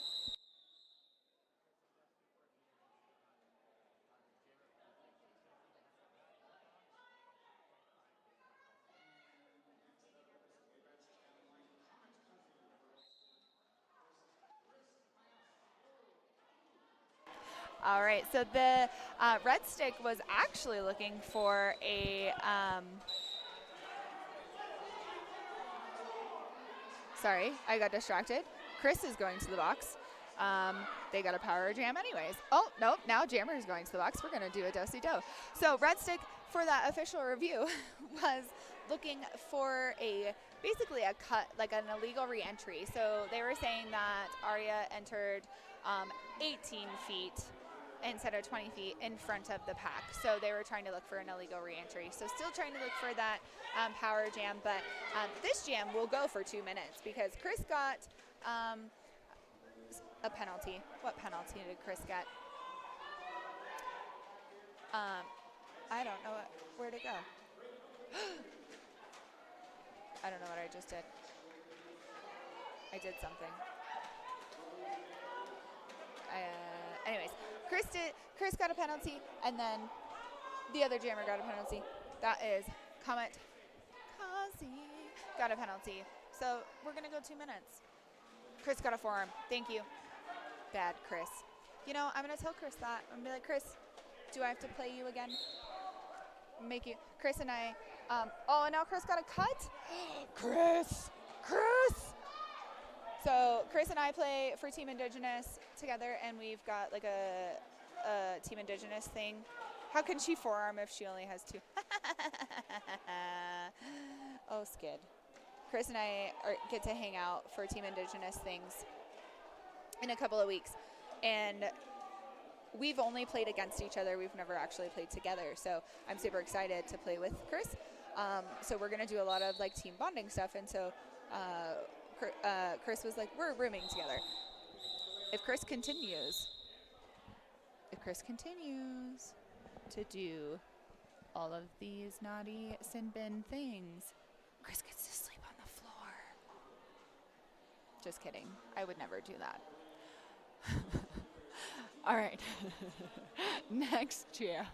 All right, so the Red Stick was actually looking for a sorry, I got distracted. Chris is going to the box. They got a power jam anyways. Oh, nope, now Jammer is going to the box. We're going to do a do-si-do. So Red Stick, for that official review, was looking for basically a cut, like an illegal re-entry. So they were saying that Arya entered 18 feet instead of 20 feet in front of the pack. So they were trying to look for an illegal re-entry. So still trying to look for that power jam, but this jam will go for 2 minutes because Chris got a penalty. What penalty did Chris get? I don't know where to go. I don't know what I just did. I did something. Anyways, Chris got a penalty, and then the other jammer got a penalty. That is Comet Kazi got a penalty. So we're going to go 2 minutes. Chris got a forearm. Thank you. Bad, Chris. You know, I'm going to tell Chris that. I'm going to be like, Chris, do I have to play you again? Make you. Chris and I. And now Chris got a cut. Chris! So Chris and I play for Team Indigenous together, and we've got like a Team Indigenous thing. How can she forearm if she only has 2? Oh, skid. Chris and I get to hang out for Team Indigenous things in a couple of weeks, and we've only played against each other. We've never actually played together, so I'm super excited to play with Chris. So we're gonna do a lot of like team bonding stuff, and so Chris was like, we're rooming together. If Chris continues to do all of these naughty sin bin things, Chris gets to sleep on the floor. Just kidding. I would never do that. All right. Next jam.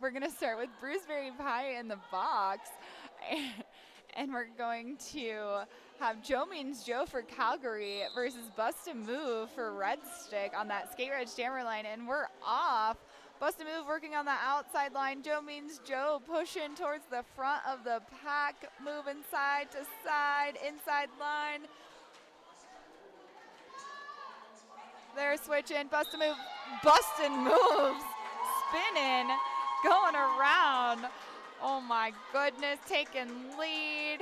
We're going to start with Bruceberry Pie in the box. And we're going to have Joe Means Joe for Calgary versus Bust a Move for Red Stick on that Skate Ridge jammer line. And we're off. Bust a Move working on the outside line. Joe Means Joe pushing towards the front of the pack, moving side to side, inside line. They're switching. Bust a Move, busting moves, spinning, going around. Oh my goodness, taking lead,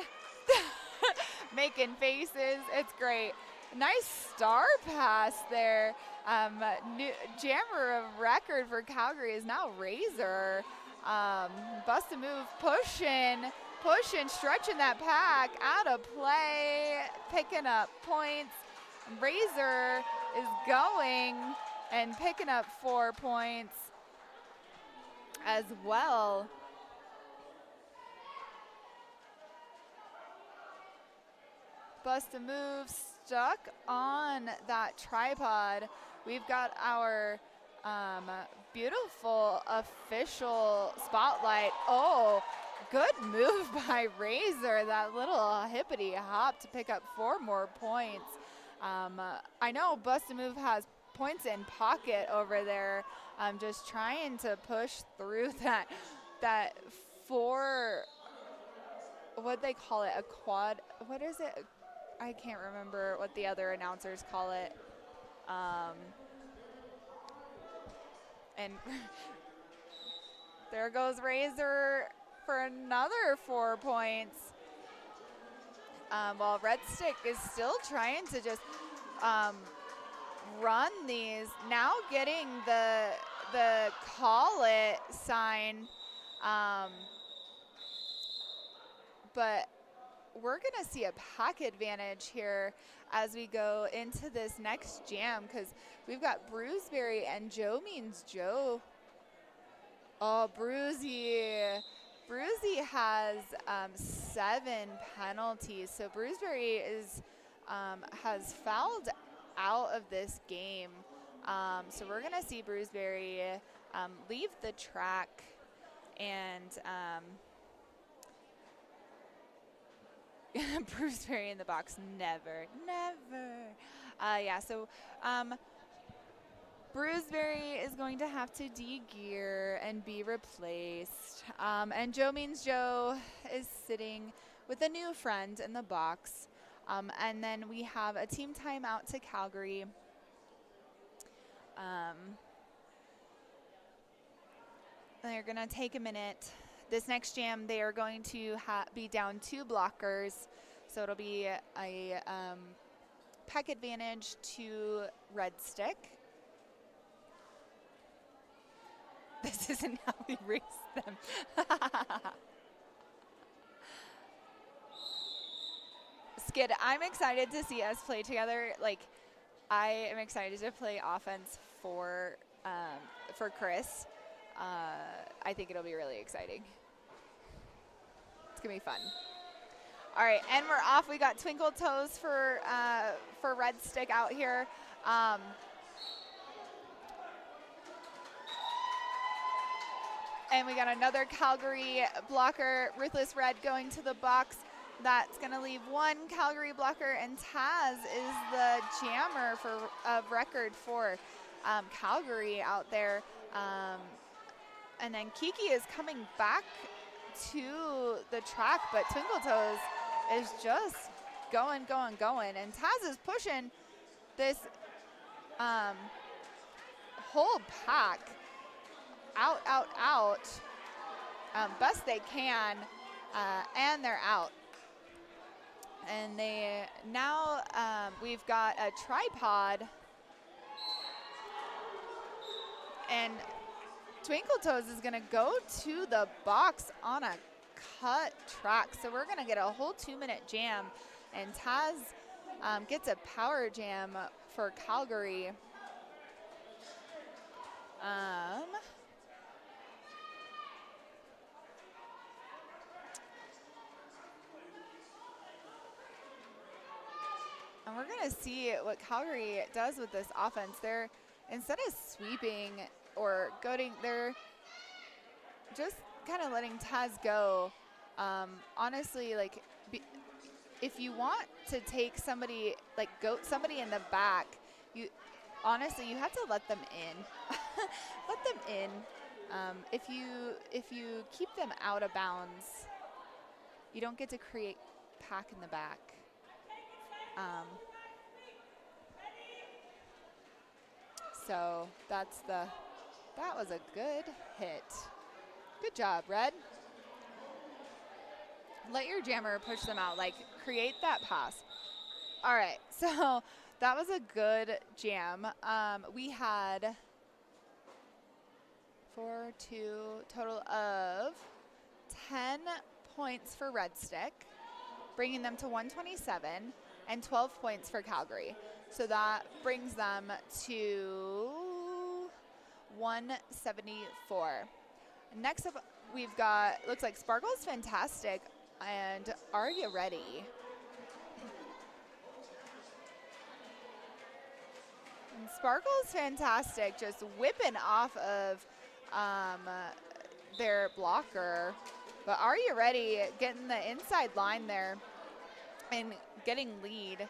making faces. It's great. Nice star pass there. New jammer of record for Calgary is now Razor. Bust a Move, pushing, stretching that pack out of play, picking up points. Razor is going and picking up 4 points as well. Bust a Move stuck on that tripod. We've got our beautiful official spotlight. Oh, good move by Razor. That little hippity hop to pick up 4 more points. I know Bust a Move has points in pocket over there. Just trying to push through that 4, what they call it, a quad, what is it? I can't remember what the other announcers call it. And there goes Razor for another 4 points. While Red Stick is still trying to just run these. Now getting the call it sign. But we're going to see a pack advantage here as we go into this next jam, because we've got Bruceberry and Joe Means Joe. Oh, Brucey has 7 penalties, so Bruceberry has fouled out of this game. So we're going to see Bruceberry leave the track, and Bruceberry in the box, never. Yeah, so Bruceberry is going to have to de-gear and be replaced. And Joe Means Joe is sitting with a new friend in the box. And then we have a team timeout to Calgary. They're going to take a minute. This next jam, they are going to be down 2 blockers. So it'll be a pack advantage to Red Stick. This isn't how we race them. Skid, I'm excited to see us play together. Like, I am excited to play offense for Chris. I think it'll be really exciting. It's going to be fun. All right, and we're off. We got Twinkle Toes for Red Stick out here. And we got another Calgary blocker, Ruthless Red, going to the box. That's going to leave one Calgary blocker, and Taz is the jammer of record for Calgary out there. And then Kiki is coming back to the track, but Twinkle Toes is just going. And Taz is pushing this whole pack out, best they can, and they're out. And they now we've got a tripod, and Twinkle Toes is going to go to the box on a cut track. So we're going to get a whole 2-minute jam, and Taz gets a power jam for Calgary. And we're going to see what Calgary does with this offense. They're, instead of sweeping or goading, they're just kind of letting Taz go. Honestly, like, if you want to take somebody, like goat somebody in the back, you have to let them in. Let them in. If you keep them out of bounds, you don't get to create pack in the back. So that was a good hit. Good job, Red. Let your jammer push them out, like create that pass. All right, so that was a good jam. We had 2 total of 10 points for Red Stick, bringing them to 127, and 12 points for Calgary. So that brings them to 174. Next up, we've got, looks like Sparkle's Fantastic, and Are You Ready? And Sparkle's Fantastic, just whipping off of their blocker. But Are You Ready? Getting the inside line there and getting lead.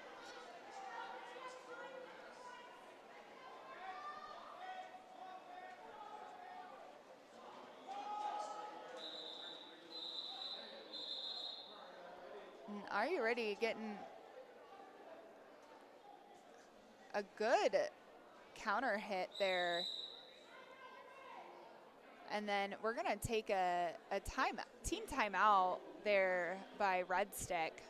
And Are You Ready? Getting a good counter hit there. And then we're going to take a team timeout there by Red Stick.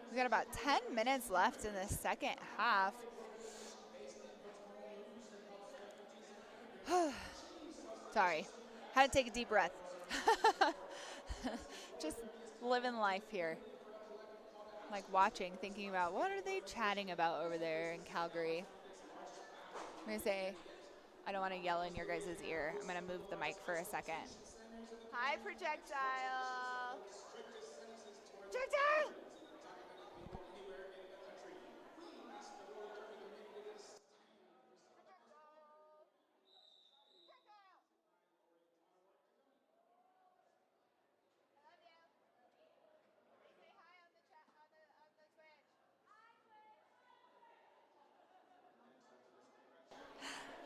We've got about 10 minutes left in the second half. Sorry, had to take a deep breath. Just living life here. Like watching, thinking about what are they chatting about over there in Calgary. I'm going to say, I don't want to yell in your guys' ear. I'm going to move the mic for a second. Hi, projectile. Projectile!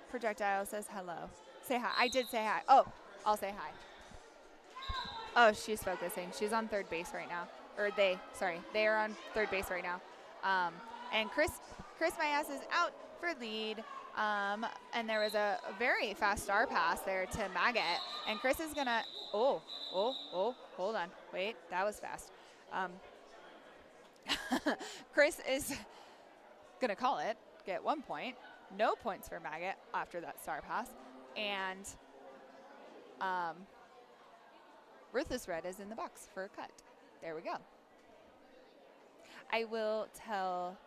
Projectile says hello. Say hi. I did say hi. Oh, I'll say hi. Oh, she's focusing. She's on third base right now. Or they are on third base right now. And Chris Mayas is out for lead. And there was a very fast star pass there to Maggot. And Chris is going to, hold on. Wait, that was fast. Chris is going to call it, get 1 point. No points for Maggot after that star pass. And Ruthless Red is in the box for a cut. There we go. I will tell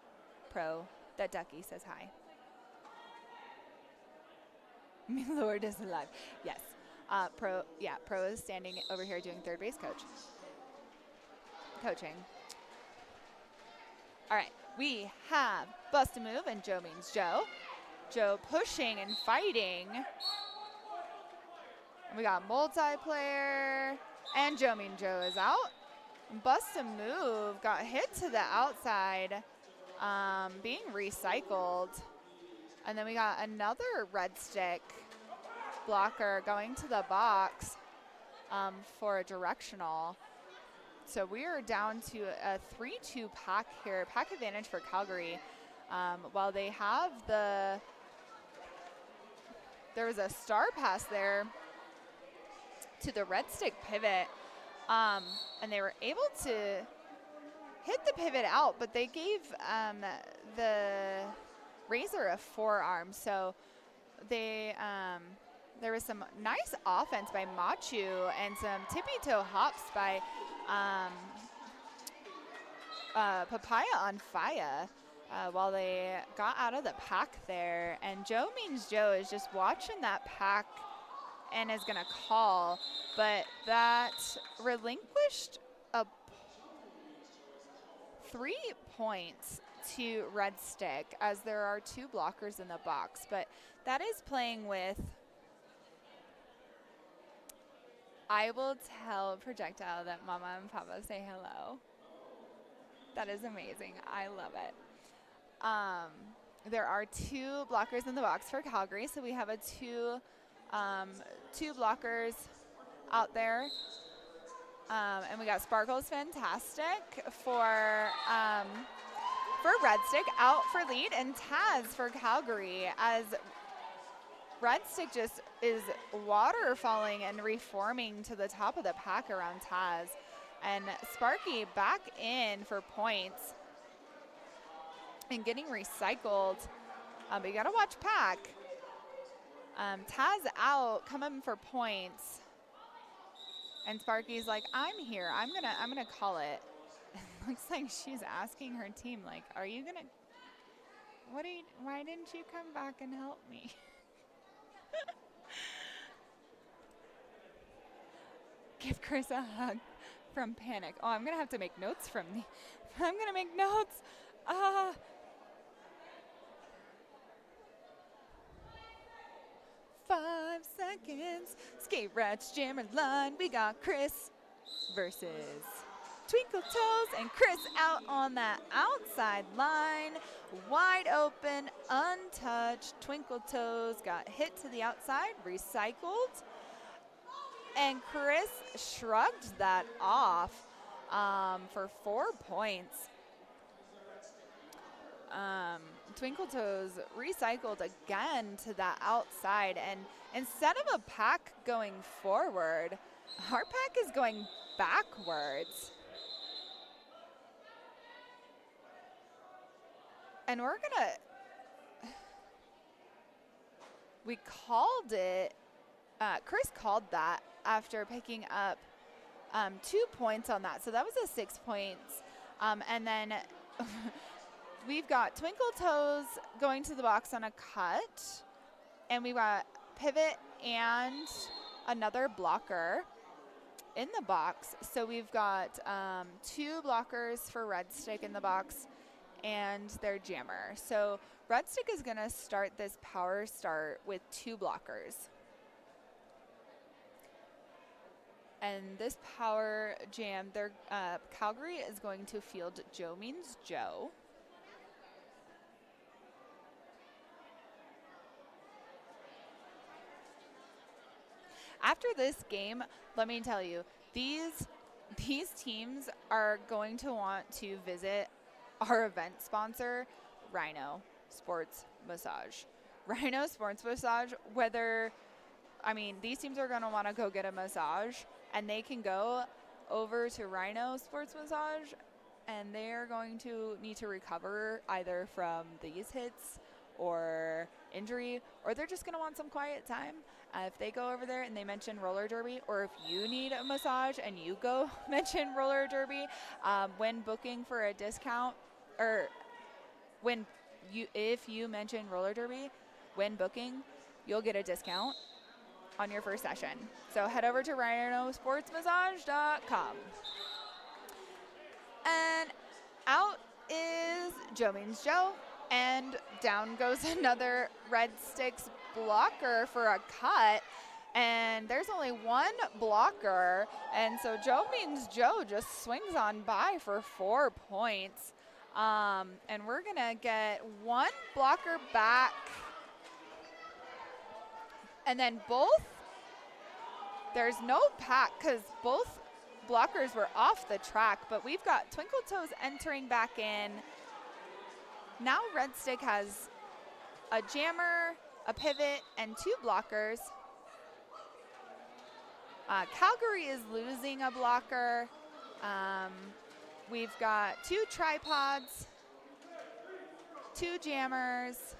Pro that Ducky says hi. My Lord is alive. Yes. Pro is standing over here doing third base coaching. All right, we have Bust a Move and Joe Means Joe. Joe pushing and fighting. And we got Multiplayer, and Joe Mean Joe is out. Bust a Move got hit to the outside, being recycled. And then we got another Red Stick blocker going to the box for a directional. So we are down to a 3-2 pack here, pack advantage for Calgary. While they have there was a star pass there to the Red Stick pivot, and they were able to hit the pivot out, but they gave the Razor a forearm. So they there was some nice offense by Machu and some tippy-toe hops by Papaya on Fire while they got out of the pack there. And Joe Means Joe is just watching that pack and is going to call, but that relinquished 3 points to Red Stick, as there are 2 blockers in the box. But that is playing with, I will tell Projectile that Mama and Papa say hello. That is amazing. I love it. There are 2 blockers in the box for Calgary, so we have a 2 blockers out there. And we got Sparkle's Fantastic for Red Stick out for lead, and Taz for Calgary, as Red Stick just is waterfalling and reforming to the top of the pack around Taz. And Sparky back in for points and getting recycled. But you gotta watch pack. Taz out, coming for points. And Sparky's like, I'm here. I'm gonna call it. It looks like she's asking her team, like, are you gonna, why didn't you come back and help me? Give Chris a hug from Panic. Oh, I'm gonna have to make notes from the, I'm gonna make notes. 5 seconds. Skate Rats Jammer line. We got Chris versus Twinkle Toes, and Chris out on that outside line. Wide open, untouched. Twinkle Toes got hit to the outside, recycled. And Chris shrugged that off for 4 points. Twinkle Toes recycled again to that outside, and instead of a pack going forward, our pack is going backwards. And we called it, Chris called that after picking up 2 points on that. So that was a 6 points. And then we've got Twinkle Toes going to the box on a cut. And we got pivot and another blocker in the box. So we've got 2 blockers for Red Stick in the box and their jammer. So Red Stick is going to start this power start with 2 blockers. And this power jam, Calgary is going to field Joe Means Joe. After this game, let me tell you, these teams are going to want to visit our event sponsor, Rhino Sports Massage. Rhino Sports Massage, these teams are going to want to go get a massage, and they can go over to Rhino Sports Massage, and they're going to need to recover either from these hits or injury, or they're just going to want some quiet time. If they go over there and they mention roller derby, or if you need a massage and you go mention roller derby, when booking for a discount, or if you mention roller derby when booking, you'll get a discount on your first session. So head over to rhinosportsmassage.com. And out is Joe Means Joe, and down goes another Red Sticks blocker for a cut. And there's only one blocker, and so Joe Means Joe just swings on by for 4 points. And we're going to get one blocker back. And then there's no pack because both blockers were off the track, but we've got Twinkle Toes entering back in. Now Red Stick has a jammer, a pivot, and 2 blockers. Calgary is losing a blocker. We've got 2 tripods, 2 jammers,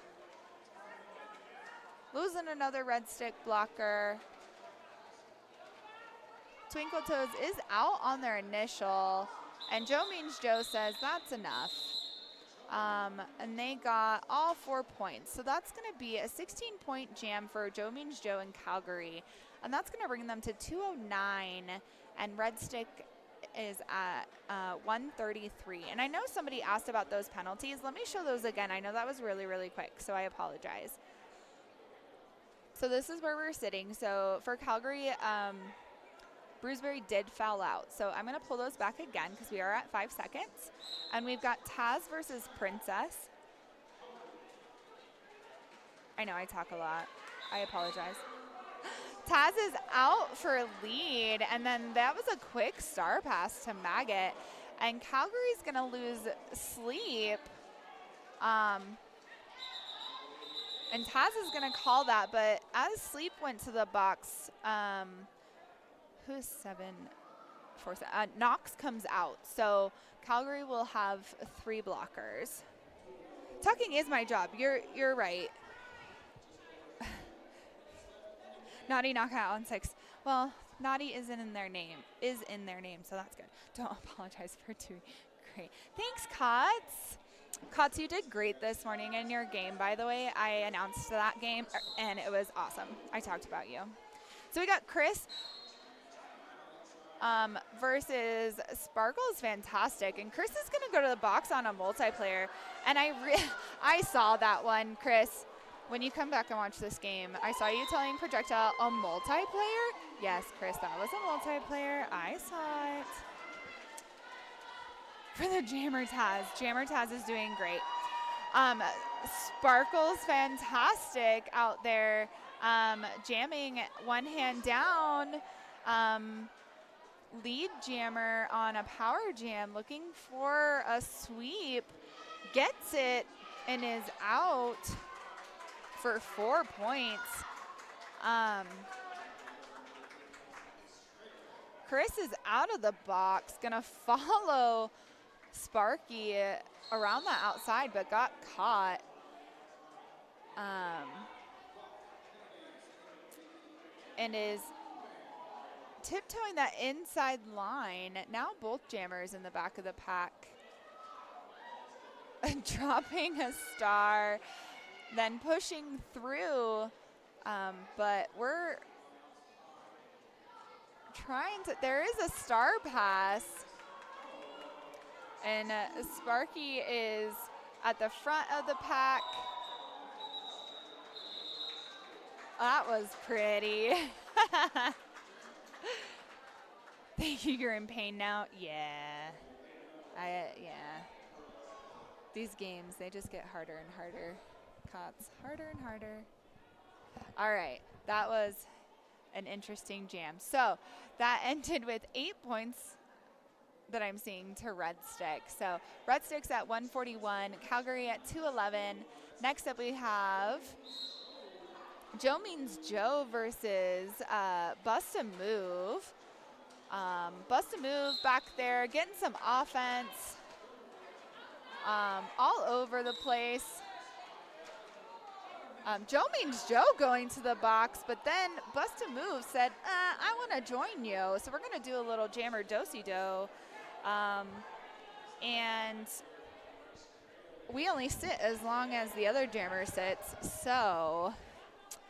losing another Red Stick blocker. Twinkle Toes is out on their initial, and Joe Means Joe says that's enough. And they got all 4 points. So that's going to be a 16-point jam for Joe Means Joe in Calgary. And that's going to bring them to 209, and Red Stick is at 133. And I know somebody asked about those penalties. Let me show those again. I know that was really, really quick, so I apologize. So this is where we're sitting. So for Calgary, Bruceberry did foul out. So I'm going to pull those back again because we are at 5 seconds. And we've got Taz versus Princess. I know I talk a lot. I apologize. Taz is out for lead, and then that was a quick star pass to Maggot. And Calgary's going to lose Sleep. And Taz is going to call that, but as Sleep went to the box, who's 7-4? Knox comes out. So Calgary will have 3 blockers. Talking is my job. You're right. Naughty knockout on 6. Well, Naughty isn't in their name. Is in their name, so that's good. Don't apologize for doing great. Thanks, Cots. Cots, you did great this morning in your game, by the way. I announced that game, and it was awesome. I talked about you. So we got Chris versus Sparkle's fantastic, and Chris is going to go to the box on a multiplayer. And I saw that one, Chris. When you come back and watch this game, I saw you telling Projectile a multiplayer. Yes, Chris, that was a multiplayer. I saw it. For the Jammer Taz. Jammer Taz is doing great. Sparkle's fantastic out there, jamming one hand down. Lead jammer on a power jam, looking for a sweep. Gets it and is out for 4 points. Chris is out of the box, gonna follow Sparky around the outside, but got caught. And is tiptoeing that inside line. Now both jammers in the back of the pack. Dropping a star, then pushing through, but we're trying to, there is a star pass, and Sparky is at the front of the pack. That was pretty. Thank you, you're in pain now? Yeah. Yeah. These games, they just get harder and harder. Cots, harder and harder. All right, that was an interesting jam. So that ended with 8 points that I'm seeing to Red Stick. So Red Stick's at 141, Calgary at 211. Next up we have Joe Means Joe versus Bust a Move. Bust a Move back there, getting some offense all over the place. Joe means Joe going to the box, but then Bust a Move said, I want to join you. So we're going to do a little jammer do-si-do. And we only sit as long as the other jammer sits. So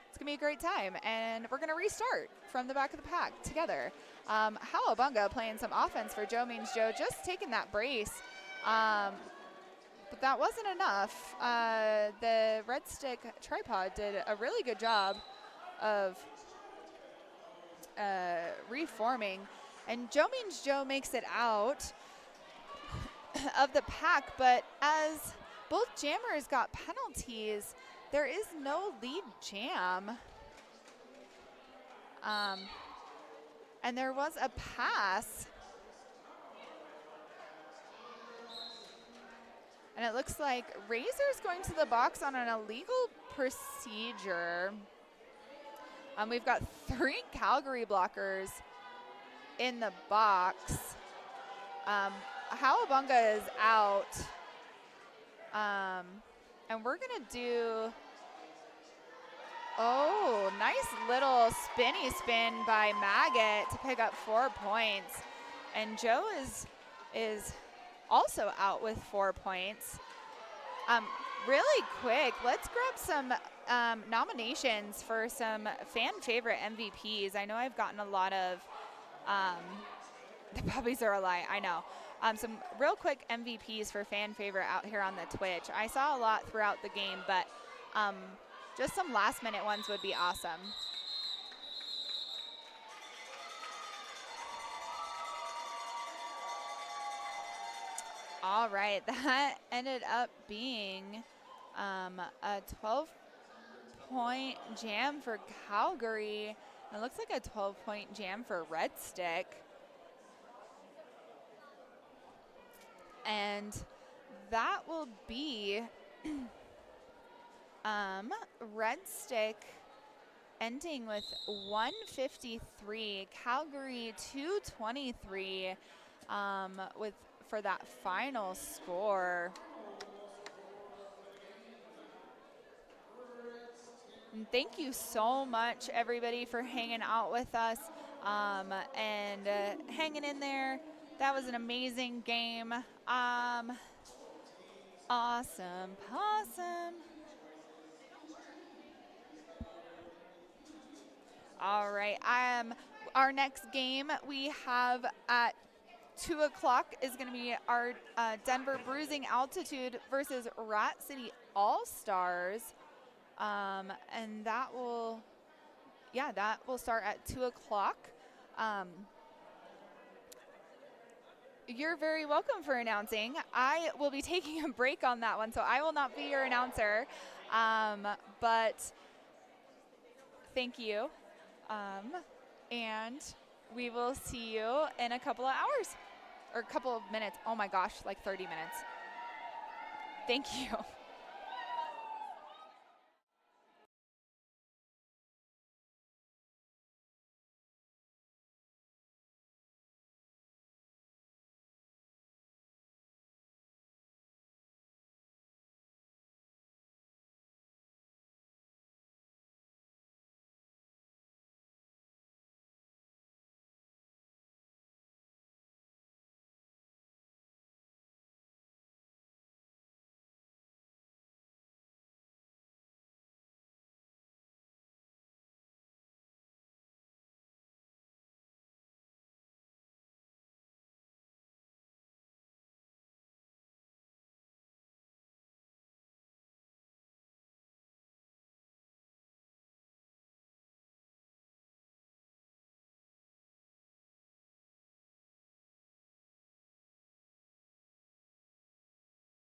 it's going to be a great time. And we're going to restart from the back of the pack together. Howabunga playing some offense for Joe means Joe, just taking that brace. But that wasn't enough. The Red Stick tripod did a really good job of reforming. And Joe means Joe makes it out of the pack, but as both jammers got penalties, there is no lead jam. And there was a pass. And it looks like Razor's going to the box on an illegal procedure. We've got 3 Calgary blockers in the box. Howabunga is out. And we're going to do, nice little spinny spin by Maggot to pick up 4 points. And Joe is also out with 4 points. Really quick, let's grab some nominations for some fan favorite MVPs. I know I've gotten a lot of, the puppies are a lie, I know. Some real quick MVPs for fan favorite out here on the Twitch. I saw a lot throughout the game, but just some last minute ones would be awesome. All right, that ended up being a 12-point jam for Calgary. It looks like a 12-point jam for Red Stick. And that will be Red Stick ending with 153, Calgary 223 for that final score. And thank you so much, everybody, for hanging out with us and hanging in there. That was an amazing game. Awesome possum. All right. Our next game we have at 2 o'clock is going to be our Denver Bruising Altitude versus Rat City All-Stars. And that will start at 2 o'clock. You're very welcome for announcing. I will be taking a break on that one, so I will not be your announcer. But thank you. And we will see you in a couple of hours or a couple of minutes. Oh my gosh, like 30 minutes. Thank you.